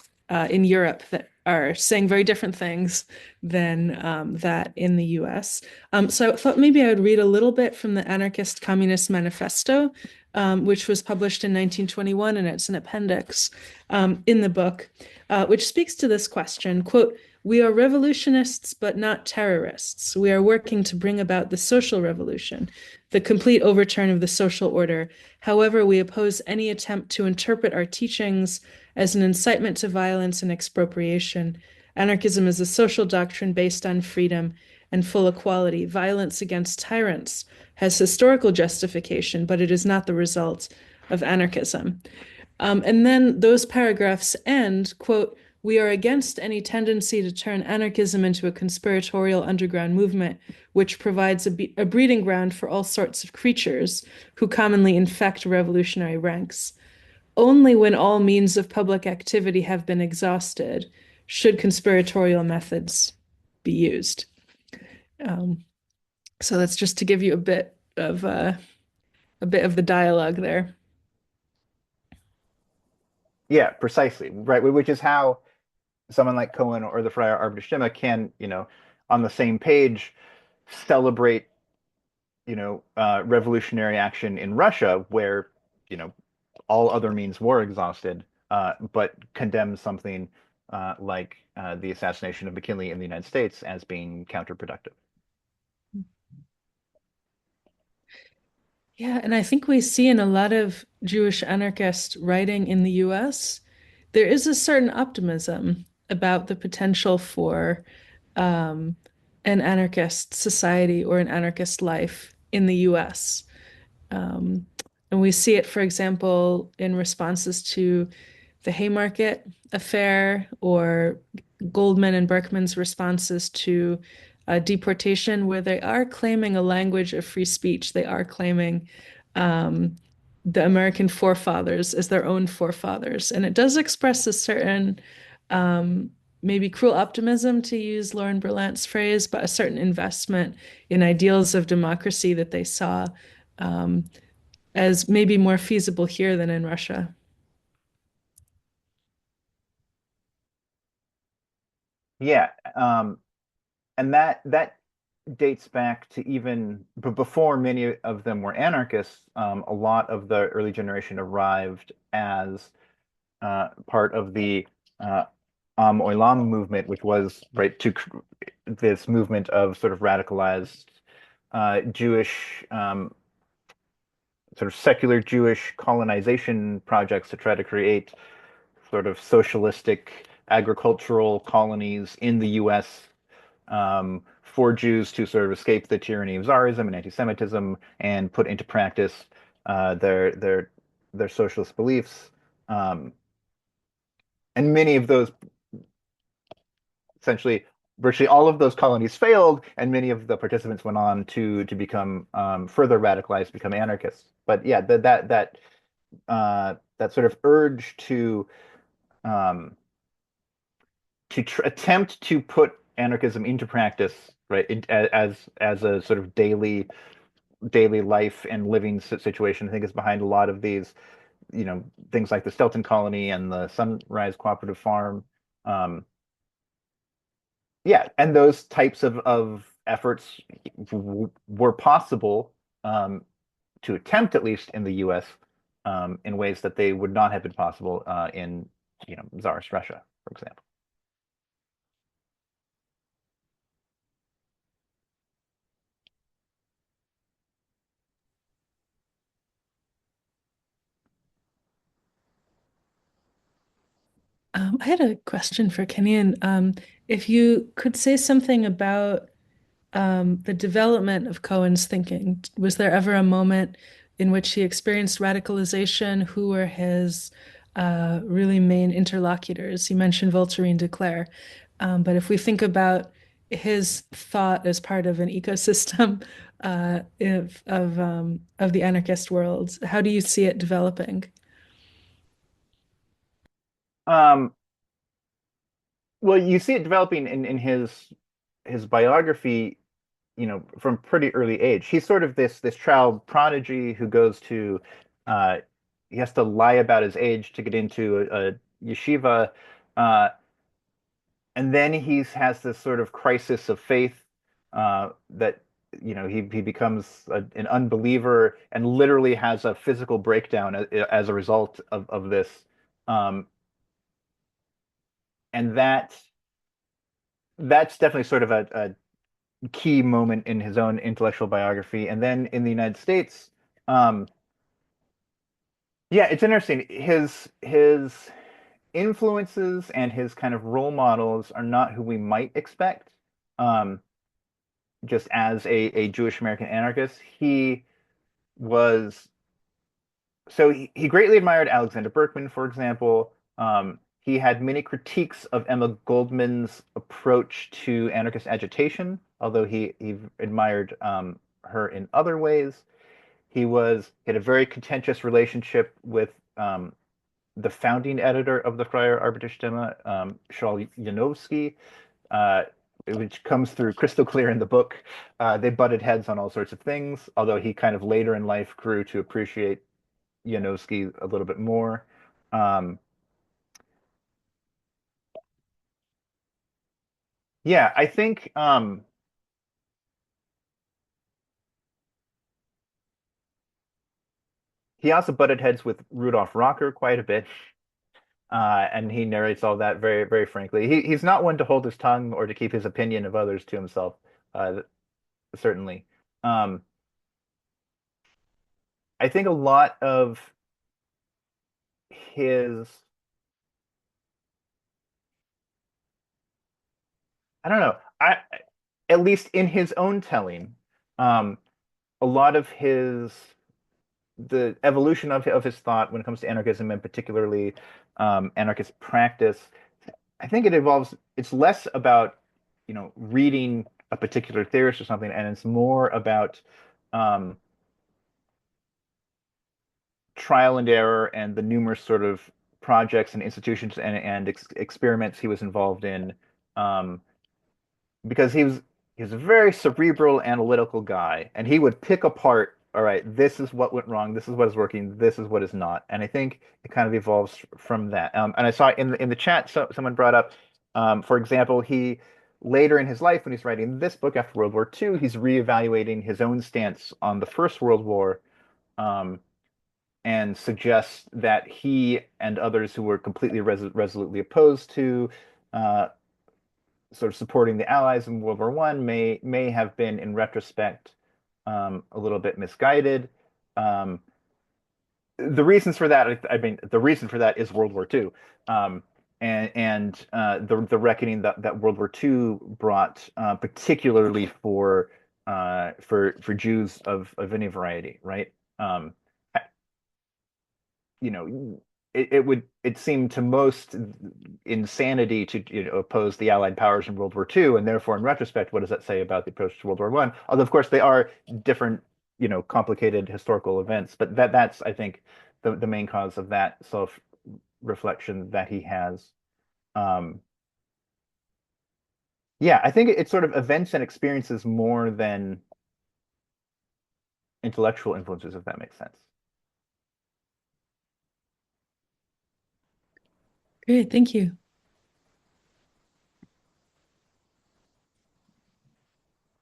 Speaker 3: Europe that are saying very different things than that in the US. So I thought maybe I would read a little bit from the Anarchist Communist Manifesto, which was published in 1921, and it's an appendix in the book, which speaks to this question. Quote, "We are revolutionists, but not terrorists. We are working to bring about the social revolution, the complete overturn of the social order. However, we oppose any attempt to interpret our teachings as an incitement to violence and expropriation. Anarchism is a social doctrine based on freedom and full equality. Violence against tyrants has historical justification, but it is not the result of anarchism." And then those paragraphs end, quote, "We are against any tendency to turn anarchism into a conspiratorial underground movement, which provides a breeding ground for all sorts of creatures who commonly infect revolutionary ranks. Only when all means of public activity have been exhausted should conspiratorial methods be used." Um, so that's just to give you a bit of the dialogue there.
Speaker 2: Yeah, precisely. Right. Which is how someone like Cohen or the Freie Arbeiterstimme can, on the same page, celebrate, revolutionary action in Russia, where, you know, all other means were exhausted, but condemn something like the assassination of McKinley in the United States as being counterproductive.
Speaker 3: Yeah, and I think we see in a lot of Jewish anarchist writing in the US, there is a certain optimism about the potential for um, an anarchist society or an anarchist life in the US. Um, and we see it, for example, in responses to the Haymarket affair or Goldman and Berkman's responses to deportation, where they are claiming a language of free speech. They are claiming um, the American forefathers as their own forefathers. And it does express a certain, maybe cruel optimism, to use Lauren Berlant's phrase, but a certain investment in ideals of democracy that they saw um, as maybe more feasible here than in Russia.
Speaker 2: Yeah, and that dates back to even but before many of them were anarchists. A lot of the early generation arrived as part of the Olam movement, which was right to this movement of sort of radicalized Jewish, sort of secular Jewish colonization projects to try to create sort of socialistic agricultural colonies in the U.S. For Jews to sort of escape the tyranny of Tsarism and anti-Semitism and put into practice their socialist beliefs. Um, and many of those, essentially, virtually all of those colonies failed, and many of the participants went on to become further radicalized, become anarchists. But yeah, that sort of urge um, to attempt to put anarchism into practice, right, as a sort of daily life and living situation, I think is behind a lot of these, things like the Stelton Colony and the Sunrise Cooperative Farm. Um, yeah, and those types of efforts were possible, to attempt, at least in the U.S., in ways that they would not have been possible in Tsarist Russia, for example.
Speaker 3: I had a question for Kenyon. If you could say something about the development of Cohen's thinking, was there ever a moment in which he experienced radicalization? Who were his really main interlocutors? You mentioned Voltairine de Cleyre, but if we think about his thought as part of an ecosystem of the anarchist world, how do you see it developing?
Speaker 2: Um, well, you see it developing in his biography, from pretty early age. He's sort of this child prodigy who goes to uh he has to lie about his age to get into a yeshiva, uh and then he has this sort of crisis of faith, that he becomes an unbeliever and literally has a physical breakdown as a result of this. Um and that's definitely sort of a key moment in his own intellectual biography. And then in the United States, um, yeah, it's interesting. His influences and his kind of role models are not who we might expect. Um, just as a Jewish American anarchist, was he greatly admired Alexander Berkman, for example. He had many critiques of Emma Goldman's approach to anarchist agitation, although he admired her in other ways. He had a very contentious relationship with the founding editor of the Freie Arbeiterstimme, Charles Janowski, uh, which comes through crystal clear in the book. They butted heads on all sorts of things, although he kind of later in life grew to appreciate Janowski a little bit more. Um, yeah, I think he also butted heads with Rudolf Rocker quite a bit. And he narrates all that very, very frankly. He's not one to hold his tongue or to keep his opinion of others to himself, certainly. Um, I think a lot of his, I don't know, at least in his own telling, um, a lot of the evolution of his thought when it comes to anarchism and particularly anarchist practice, I think it's less about, reading a particular theorist or something, and it's more about um, trial and error and the numerous sort of projects and institutions and experiments he was involved in, um, because he was a very cerebral, analytical guy, and he would pick apart, all right, this is what went wrong, this is what is working, this is what is not, and I think it kind of evolves from that. And I saw in the chat, someone brought up, for example, he later in his life when he's writing this book after World War II, he's reevaluating his own stance on the First World War. Um, and suggests that he and others who were completely resolutely opposed to uh, sort of supporting the Allies in World War One may have been, in retrospect, a little bit misguided. Um, the reasons for that, I mean, the reason for that is World War II, and the reckoning that World War II brought, particularly for Jews of any variety, right? Um, you know, it seemed to most insanity to oppose the Allied powers in World War II, and therefore, in retrospect, what does that say about the approach to World War One? Although, of course, they are different, complicated historical events, but that's I think the main cause of that self-reflection that he has. Um, yeah, I think it's sort of events and experiences more than intellectual influences, if that makes sense.
Speaker 3: Great, thank you.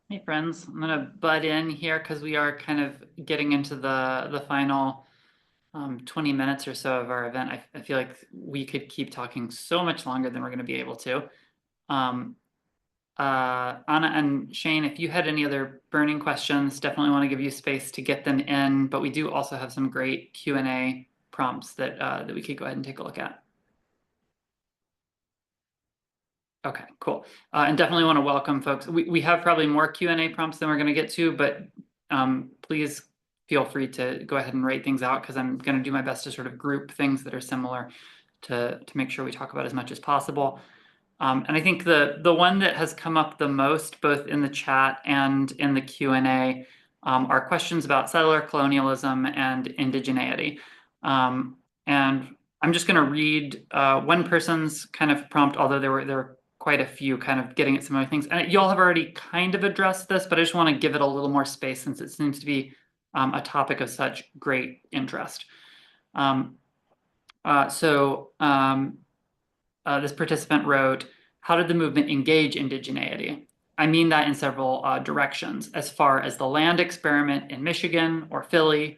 Speaker 1: Hey friends, I'm gonna butt in here because we are kind of getting into the final 20 minutes or so of our event. I feel like we could keep talking so much longer than we're going to be able to. Um, Anna and Shane, if you had any other burning questions, definitely want to give you space to get them in. But we do also have some great Q&A prompts that we could go ahead and take a look at. Okay, cool. And definitely want to welcome folks. We have probably more Q&A prompts than we're going to get to, but please feel free to go ahead and write things out, because I'm going to do my best to sort of group things that are similar to make sure we talk about as much as possible. And I think the one that has come up the most, both in the chat and in the Q&A, are questions about settler colonialism and indigeneity. And I'm just going to read one person's kind of prompt, although there were quite a few kind of getting at some other things. And y'all have already kind of addressed this, but I just want to give it a little more space, since it seems to be a topic of such great interest. This participant wrote, "How did the movement engage indigeneity? I mean that in several directions, as far as the land experiment in Michigan or Philly,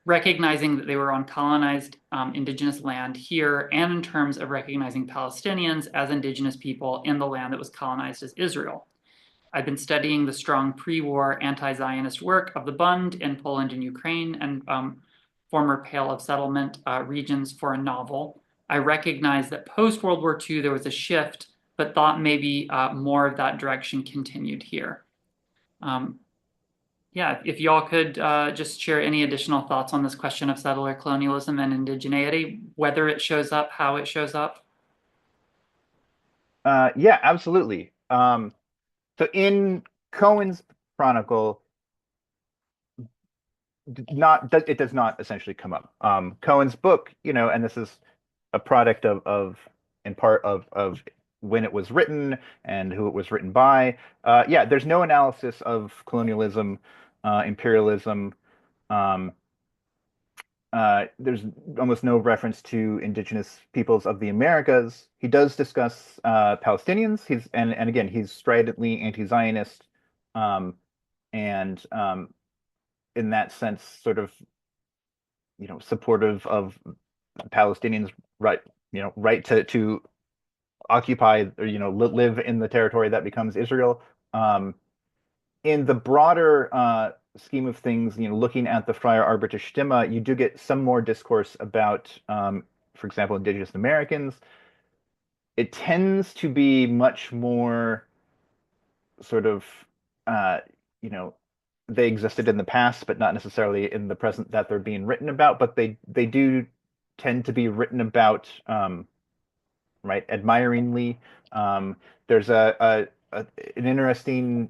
Speaker 1: recognizing that they were on colonized indigenous land here, and in terms of recognizing Palestinians as indigenous people in the land that was colonized as Israel. I've been studying the strong pre-war anti-Zionist work of the Bund in Poland and Ukraine, and former Pale of Settlement regions for a novel. I recognize that post-World War II there was a shift, but thought maybe more of that direction continued here." Yeah, if y'all could just share any additional thoughts on this question of settler colonialism and indigeneity, whether it shows up, how it shows up.
Speaker 2: Yeah, absolutely. So in Cohen's chronicle, it does not essentially come up. Cohen's book, and this is a product of in part of when it was written and who it was written by. Yeah, there's no analysis of colonialism, imperialism. There's almost no reference to indigenous peoples of the Americas. He does discuss Palestinians. And again, he's stridently anti-Zionist, and in that sense, sort of, supportive of Palestinians' right to occupy, or live in the territory that becomes Israel. In the broader scheme of things, looking at the Freie Arbeiterstimme, you do get some more discourse about, for example, Indigenous Americans. It tends to be much more sort of, they existed in the past, but not necessarily in the present that they're being written about. But they do tend to be written about, right, admiringly. There's an interesting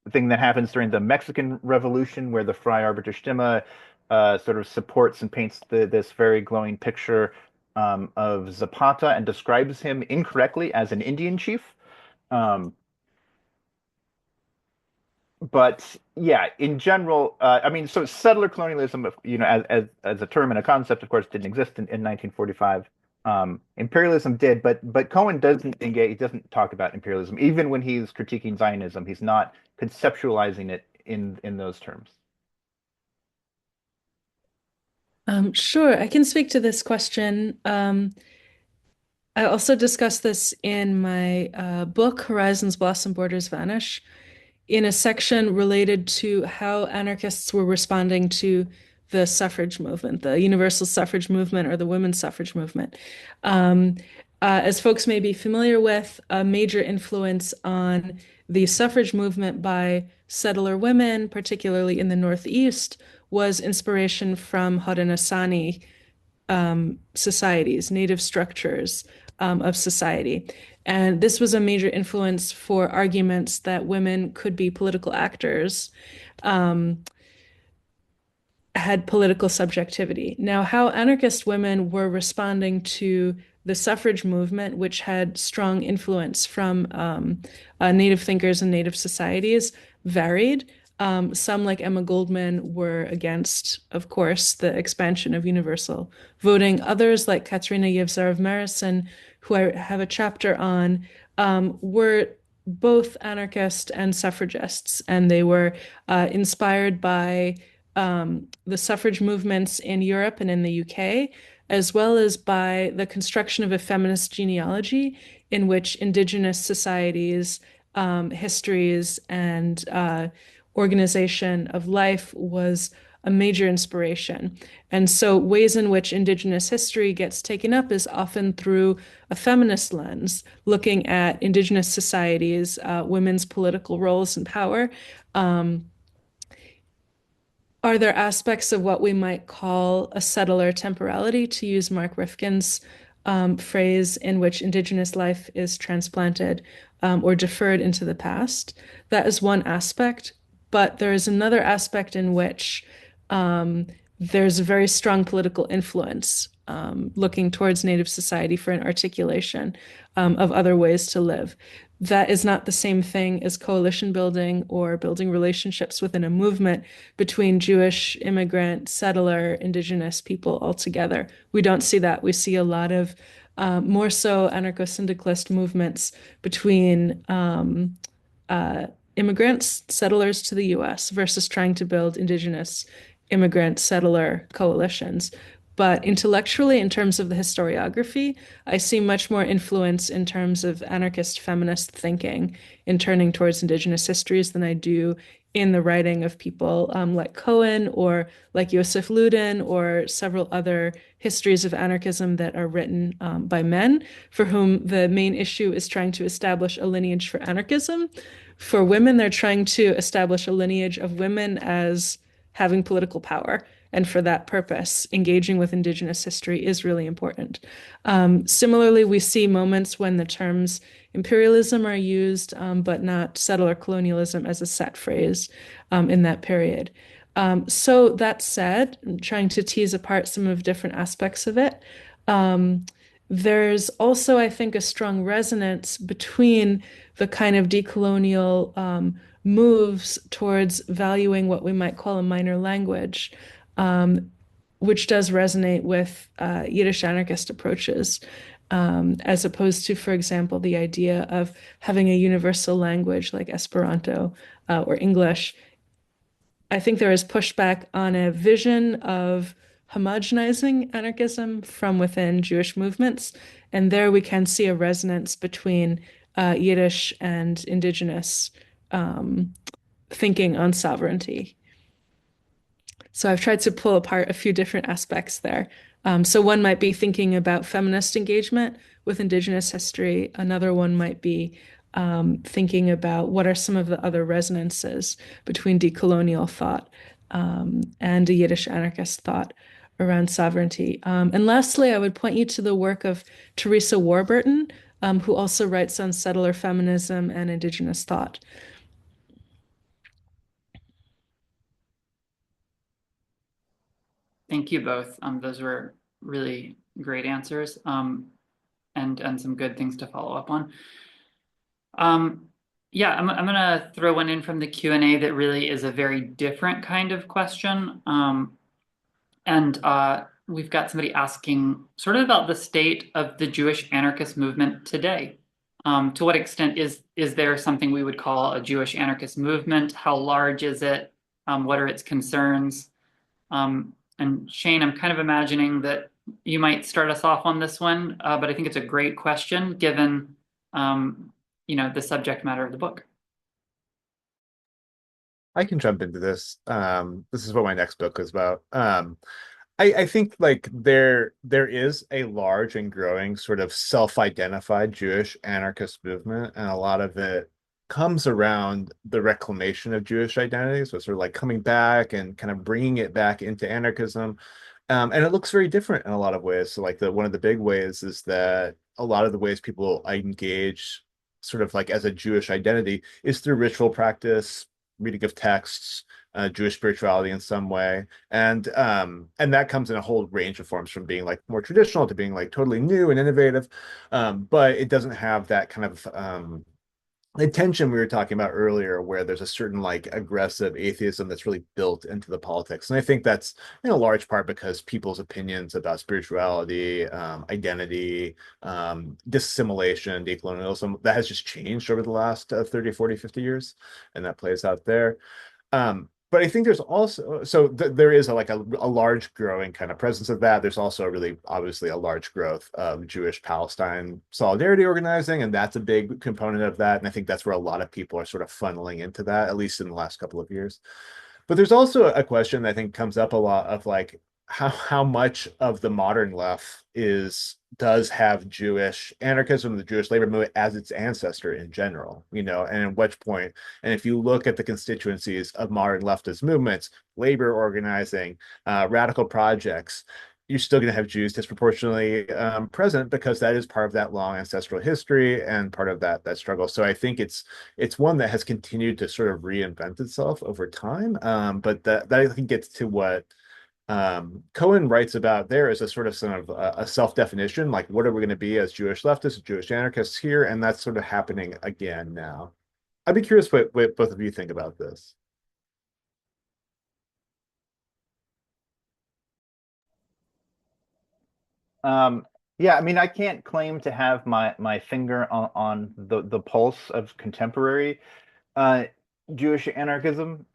Speaker 2: thing that happens during the Mexican Revolution, where the Freie Arbeiterstimme sort of supports and paints this very glowing picture of Zapata and describes him incorrectly as an Indian chief. But yeah, in general, I mean, so settler colonialism, as a term and a concept, of course, didn't exist in 1945. Imperialism did, but Cohen doesn't engage. He doesn't talk about imperialism, even when he's critiquing Zionism. He's not conceptualizing it in those terms.
Speaker 3: Sure, I can speak to this question. I also discussed this in my book, Horizons Blossom, Borders Vanish, in a section related to how anarchists were responding to the suffrage movement, the universal suffrage movement, or the women's suffrage movement. As folks may be familiar with, a major influence on the suffrage movement by settler women, particularly in the Northeast, was inspiration from Haudenosaunee societies, native structures of society. And this was a major influence for arguments that women could be political actors, had political subjectivity. Now, how anarchist women were responding to the suffrage movement, which had strong influence from Native thinkers and Native societies, varied. Some, like Emma Goldman, were against, of course, the expansion of universal voting. Others, like Katrina Yevzarov-Marison, who I have a chapter on, were both anarchist and suffragists, and they were inspired by the suffrage movements in Europe and in the UK, as well as by the construction of a feminist genealogy in which indigenous societies, histories, and organization of life was a major inspiration. And so ways in which Indigenous history gets taken up is often through a feminist lens, looking at Indigenous societies, women's political roles and power. Are there aspects of what we might call a settler temporality, to use Mark Rifkin's phrase, in which Indigenous life is transplanted or deferred into the past? That is one aspect, but there is another aspect in which there's a very strong political influence looking towards Native society for an articulation of other ways to live. That is not the same thing as coalition building or building relationships within a movement between Jewish, immigrant, settler, Indigenous people all together. We don't see that. We see a lot of more so anarcho-syndicalist movements between immigrants, settlers to the US, versus trying to build Indigenous immigrant settler coalitions. But intellectually, in terms of the historiography, I see much more influence in terms of anarchist feminist thinking in turning towards Indigenous histories than I do in the writing of people like Cohen or like Joseph Luden or several other histories of anarchism that are written by men, for whom the main issue is trying to establish a lineage for anarchism. For women, they're trying to establish a lineage of women as having political power. And for that purpose, engaging with Indigenous history is really important. Similarly, we see moments when the terms imperialism are used, but not settler colonialism as a set phrase in that period. So that said, I'm trying to tease apart some of different aspects of it. There's also, I think, a strong resonance between the kind of decolonial moves towards valuing what we might call a minor language, which does resonate with Yiddish anarchist approaches, as opposed to, for example, the idea of having a universal language like Esperanto or English. I think there is pushback on a vision of homogenizing anarchism from within Jewish movements. And there we can see a resonance between Yiddish and Indigenous thinking on sovereignty. So I've tried to pull apart a few different aspects there. So one might be thinking about feminist engagement with Indigenous history. Another one might be thinking about what are some of the other resonances between decolonial thought and a Yiddish anarchist thought around sovereignty. And lastly, I would point you to the work of Teresa Warburton, who also writes on settler feminism and Indigenous thought.
Speaker 1: Thank you both. Those were really great answers and some good things to follow up on. Yeah, I'm going to throw one in from the Q&A that really is a very different kind of question. We've got somebody asking sort of about the state of the Jewish anarchist movement today. To what extent is there something we would call a Jewish anarchist movement? How large is it? What are its concerns? And Shane, I'm kind of imagining that you might start us off on this one, but I think it's a great question given the subject matter of the book.
Speaker 4: I can jump into this. This is what my next book is about. I think like there is a large and growing sort of self-identified Jewish anarchist movement, and a lot of it comes around the reclamation of Jewish identity. So it's sort of like coming back and kind of bringing it back into anarchism. And it looks very different in a lot of ways. So like one of the big ways is that a lot of the ways people engage sort of like as a Jewish identity is through ritual practice, reading of texts, Jewish spirituality in some way, and that comes in a whole range of forms, from being like more traditional to being like totally new and innovative, but it doesn't have that kind of the tension we were talking about earlier, where there's a certain like aggressive atheism that's really built into the politics. And I think that's in a large part because people's opinions about spirituality, identity, disassimilation, decolonialism, that has just changed over the last 30, 40, 50 years. And that plays out there. But I think there's also, there is a large growing kind of presence of that. There's also really obviously a large growth of Jewish Palestine solidarity organizing, and that's a big component of that. And I think that's where a lot of people are sort of funneling into that, at least in the last couple of years. But there's also a question that I think comes up a lot of like how much of the modern left does have Jewish anarchism, the Jewish labor movement as its ancestor in general, you know, and at which point, and if you look at the constituencies of modern leftist movements, labor organizing, radical projects, you're still going to have Jews disproportionately present because that is part of that long ancestral history and part of that struggle. So I think it's one that has continued to sort of reinvent itself over time. But that I think gets to what Cohen writes about there is a sort of a self-definition, like what are we going to be as Jewish leftists, Jewish anarchists here, and that's sort of happening again now. I'd be curious what both of you think about this.
Speaker 2: Yeah, I mean, I can't claim to have my finger on the pulse of contemporary uh, Jewish anarchism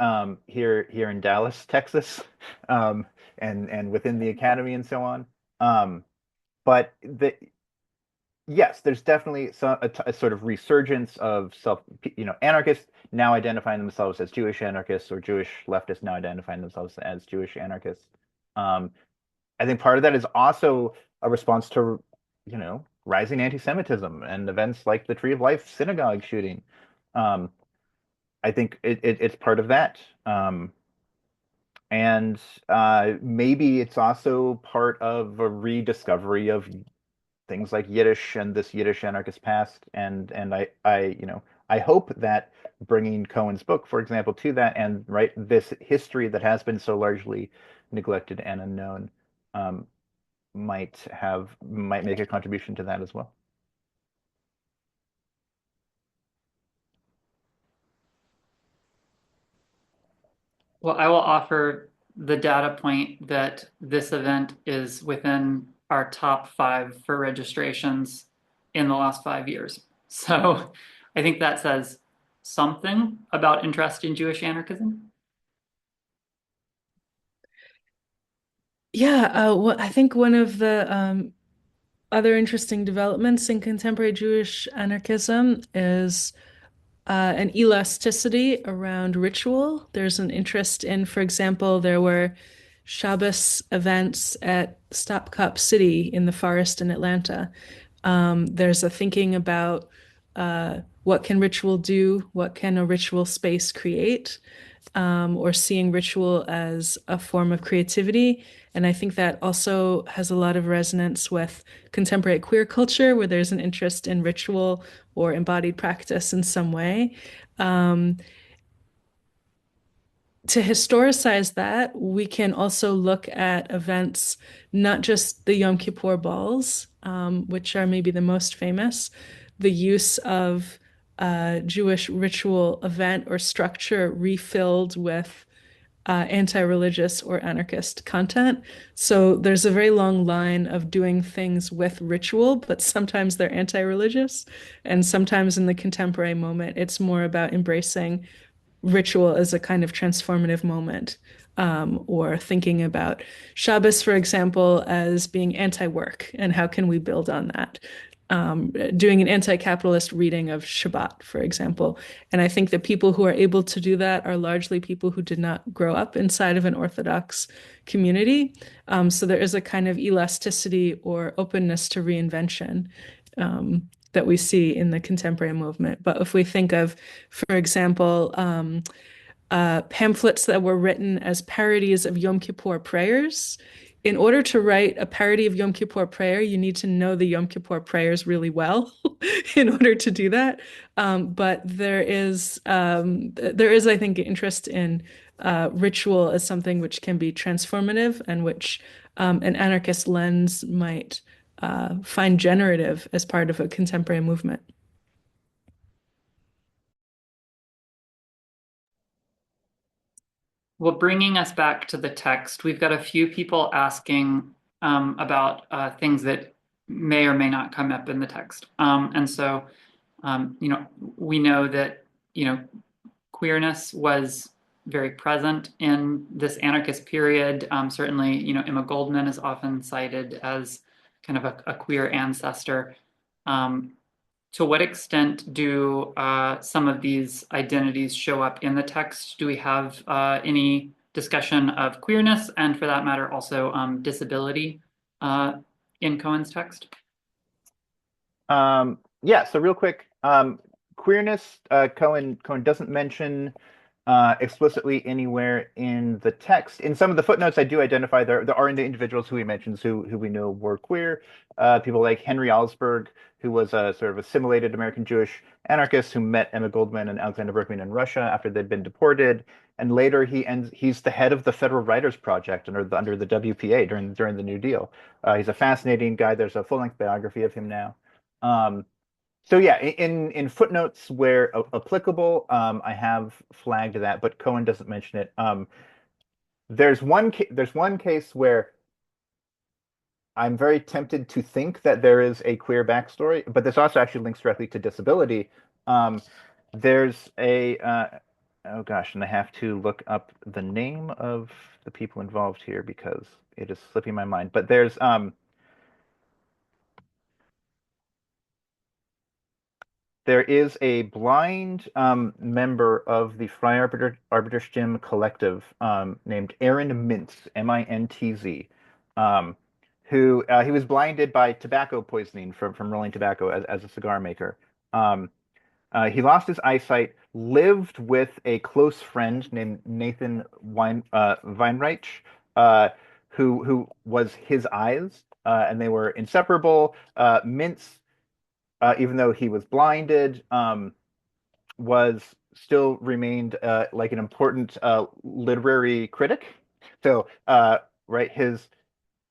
Speaker 2: here in Dallas, Texas, and within the academy and so on. But yes, there's definitely a sort of resurgence of anarchists now identifying themselves as Jewish anarchists or Jewish leftists now identifying themselves as Jewish anarchists. Um, I think part of that is also a response to, rising anti-Semitism and events like the Tree of Life synagogue shooting. Um, I think it's part of that. And maybe it's also part of a rediscovery of things like Yiddish and this Yiddish anarchist past. And I hope that bringing Cohen's book, for example, to that and right this history that has been so largely neglected and unknown um, might make a contribution to that as well.
Speaker 1: Well, I will offer the data point that this event is within our top 5 for registrations in the last 5 years. So I think that says something about interest in Jewish anarchism.
Speaker 3: Yeah, well, I think one of the other interesting developments in contemporary Jewish anarchism is an elasticity around ritual. There's an interest in, for example, there were Shabbos events at Stop Cop City in the forest in Atlanta. There's a thinking about what can ritual do, what can a ritual space create, or seeing ritual as a form of creativity. And I think that also has a lot of resonance with contemporary queer culture, where there's an interest in ritual or embodied practice in some way. Um, to historicize that, we can also look at events, not just the Yom Kippur balls, which are maybe the most famous, the use of Jewish ritual event or structure refilled with anti-religious or anarchist content. So there's a very long line of doing things with ritual, but sometimes they're anti-religious. And sometimes in the contemporary moment, it's more about embracing ritual as a kind of transformative moment, or thinking about Shabbos, for example, as being anti-work and how can we build on that. Doing an anti-capitalist reading of Shabbat, for example. And I think the people who are able to do that are largely people who did not grow up inside of an Orthodox community. So there is a kind of elasticity or openness to reinvention that we see in the contemporary movement. But if we think of, for example, pamphlets that were written as parodies of Yom Kippur prayers, in order to write a parody of Yom Kippur prayer, you need to know the Yom Kippur prayers really well in order to do that. But there is, I think, interest in ritual as something which can be transformative and which an anarchist lens might find generative as part of a contemporary movement.
Speaker 1: Well, bringing us back to the text, we've got a few people asking about things that may or may not come up in the text. And so, we know that, queerness was very present in this anarchist period. Certainly, Emma Goldman is often cited as kind of a queer ancestor. to what extent do some of these identities show up in the text? Do we have any discussion of queerness and, for that matter, also disability in Cohen's text?
Speaker 2: Yeah, so real quick, queerness, Cohen doesn't mention explicitly anywhere in the text. In some of the footnotes, I do identify there are individuals who he mentions who we know were queer. People like Henry Alsberg, who was a sort of assimilated American Jewish anarchist who met Emma Goldman and Alexander Berkman in Russia after they'd been deported. And later he's the head of the Federal Writers Project under the WPA during the New Deal. He's a fascinating guy. There's a full-length biography of him now. So yeah, in footnotes where applicable, I have flagged that, but Cohen doesn't mention it. There's one case where I'm very tempted to think that there is a queer backstory, but this also actually links directly to disability. There's a oh gosh, and I have to look up the name of the people involved here because it is slipping my mind. But there is a blind member of the Arbiterstimme Collective named Aaron Mintz, M-I-N-T-Z, who he was blinded by tobacco poisoning from rolling tobacco as a cigar maker. He lost his eyesight, lived with a close friend named Nathan Weinreich, who was his eyes, and they were inseparable. Mintz, even though he was blinded, was still remained like an important literary critic. So, right,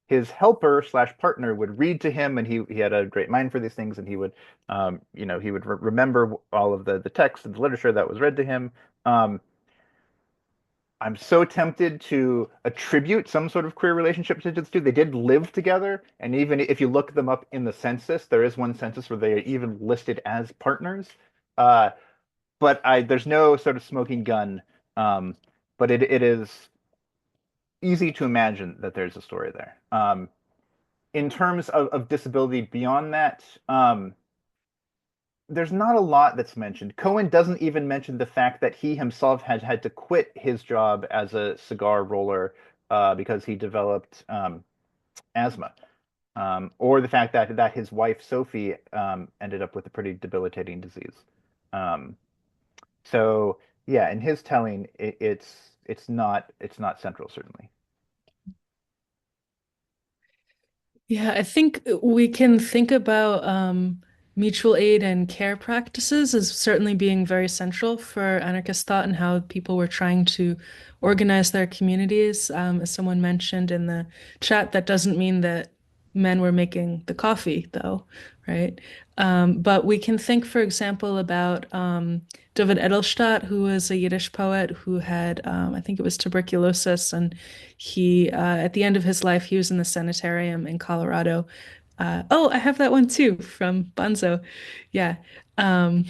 Speaker 2: his helper slash partner would read to him, and he had a great mind for these things, and he would, he would remember all of the text and the literature that was read to him. I'm so tempted to attribute some sort of queer relationship to these two. They did live together, and even if you look them up in the census, there is one census where they are even listed as partners. But there's no sort of smoking gun. But it is easy to imagine that there's a story there. In terms of disability beyond that, there's not a lot that's mentioned. Cohen doesn't even mention the fact that he himself had to quit his job as a cigar roller because he developed asthma, or the fact that his wife Sophie ended up with a pretty debilitating disease. So yeah, in his telling, it's not central, certainly.
Speaker 3: Yeah, I think we can think about mutual aid and care practices as certainly being very central for anarchist thought and how people were trying to organize their communities. As someone mentioned in the chat, that doesn't mean that men were making the coffee, though, right? But we can think, for example, about David Edelstadt, who was a Yiddish poet who had, I think it was tuberculosis, and he, at the end of his life, he was in the sanitarium in Colorado. Oh, I have that one too from Bonzo. Yeah. Um,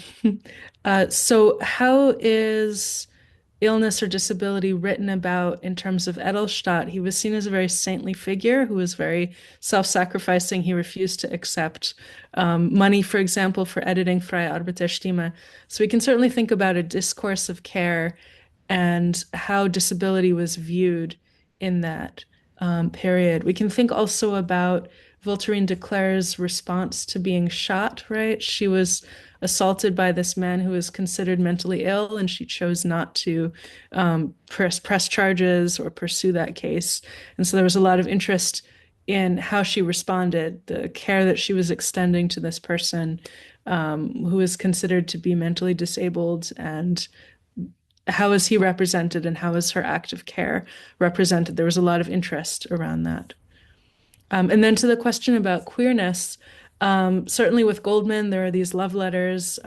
Speaker 3: so how is illness or disability written about in terms of Edelstadt? He was seen as a very saintly figure who was very self-sacrificing. He refused to accept money, for example, for editing Freie Arbeiterstimme. So we can certainly think about a discourse of care and how disability was viewed in that period. We can think also about Voltairine de Cleyre's response to being shot, right? She was assaulted by this man who was considered mentally ill, and she chose not to press charges or pursue that case. And so there was a lot of interest in how she responded, the care that she was extending to this person who was considered to be mentally disabled, and how is he represented and how is her act of care represented? There was a lot of interest around that. And then to the question about queerness, certainly with Goldman, there are these love letters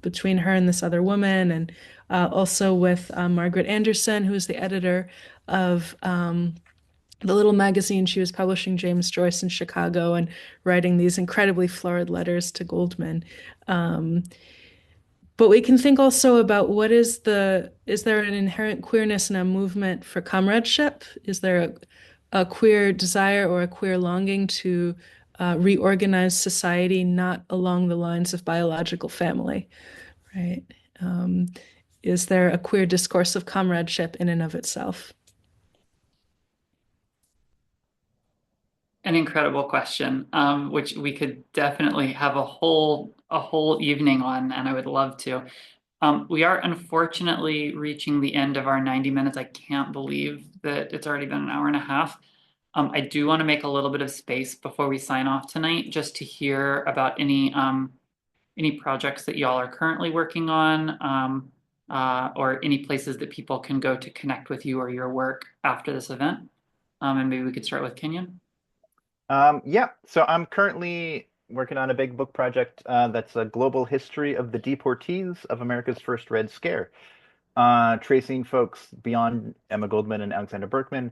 Speaker 3: between her and this other woman, and also with Margaret Anderson, who is the editor of the little magazine she was publishing, James Joyce in Chicago, and writing these incredibly florid letters to Goldman. But we can think also about is there an inherent queerness in a movement for comradeship? Is there a queer desire or a queer longing to reorganize society not along the lines of biological family, right? Is there a queer discourse of comradeship in and of itself?
Speaker 1: An incredible question, which we could definitely have a whole evening on, and I would love to. We are unfortunately reaching the end of our 90 minutes. I can't believe that it's already been an hour and a half. I do want to make a little bit of space before we sign off tonight, just to hear about any projects that y'all are currently working on, or any places that people can go to connect with you or your work after this event. And maybe we could start with Kenyon.
Speaker 2: Yeah, so I'm currently working on a big book project that's a global history of the deportees of America's first Red Scare, tracing folks beyond Emma Goldman and Alexander Berkman,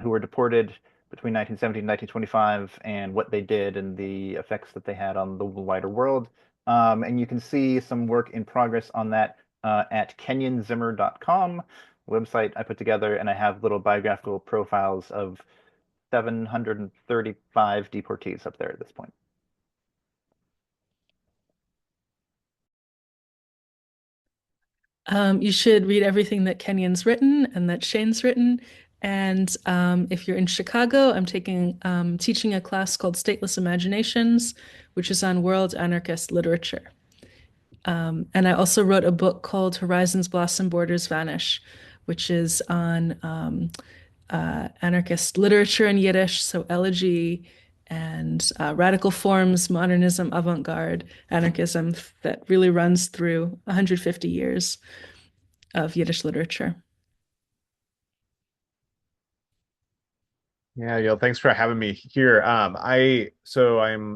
Speaker 2: who were deported between 1917 and 1925, and what they did and the effects that they had on the wider world. And you can see some work in progress on that at kenyonzimmer.com, website I put together, and I have little biographical profiles of 735 deportees up there at this point.
Speaker 3: You should read everything that Kenyon's written and that Shane's written. And if you're in Chicago, I'm teaching a class called Stateless Imaginations, which is on world anarchist literature. And I also wrote a book called Horizons Blossom, Borders Vanish, which is on anarchist literature in Yiddish, so elegy and radical forms, modernism, avant-garde, anarchism that really runs through 150 years of Yiddish literature.
Speaker 4: Yeah, yo, thanks for having me here. I'm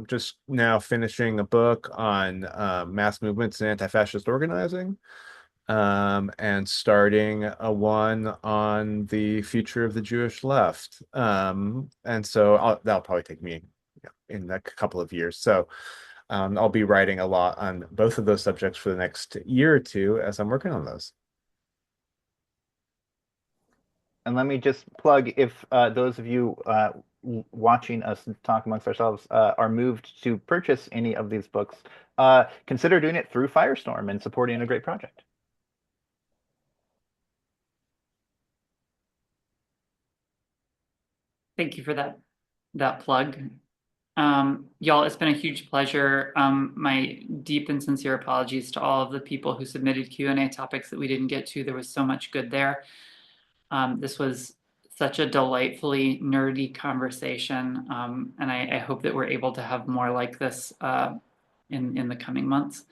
Speaker 4: just now finishing a book on mass movements and anti-fascist organizing, and starting a one on the future of the Jewish left. And so that'll probably take me in a couple of years. So I'll be writing a lot on both of those subjects for the next year or two as I'm working on those.
Speaker 2: And let me just plug, if those of you watching us talk amongst ourselves are moved to purchase any of these books, consider doing it through Firestorm and supporting a great project.
Speaker 1: Thank you for that plug. Y'all, it's been a huge pleasure. My deep and sincere apologies to all of the people who submitted Q&A topics that we didn't get to. There was so much good there. This was such a delightfully nerdy conversation, and I hope that we're able to have more like this in the coming months.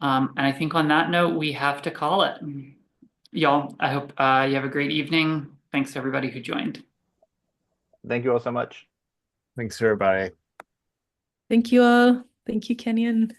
Speaker 1: And I think on that note, we have to call it. Y'all, I hope you have a great evening. Thanks to everybody who joined.
Speaker 2: Thank you all so much.
Speaker 4: Thanks, everybody.
Speaker 3: Thank you all. Thank you, Kenyon.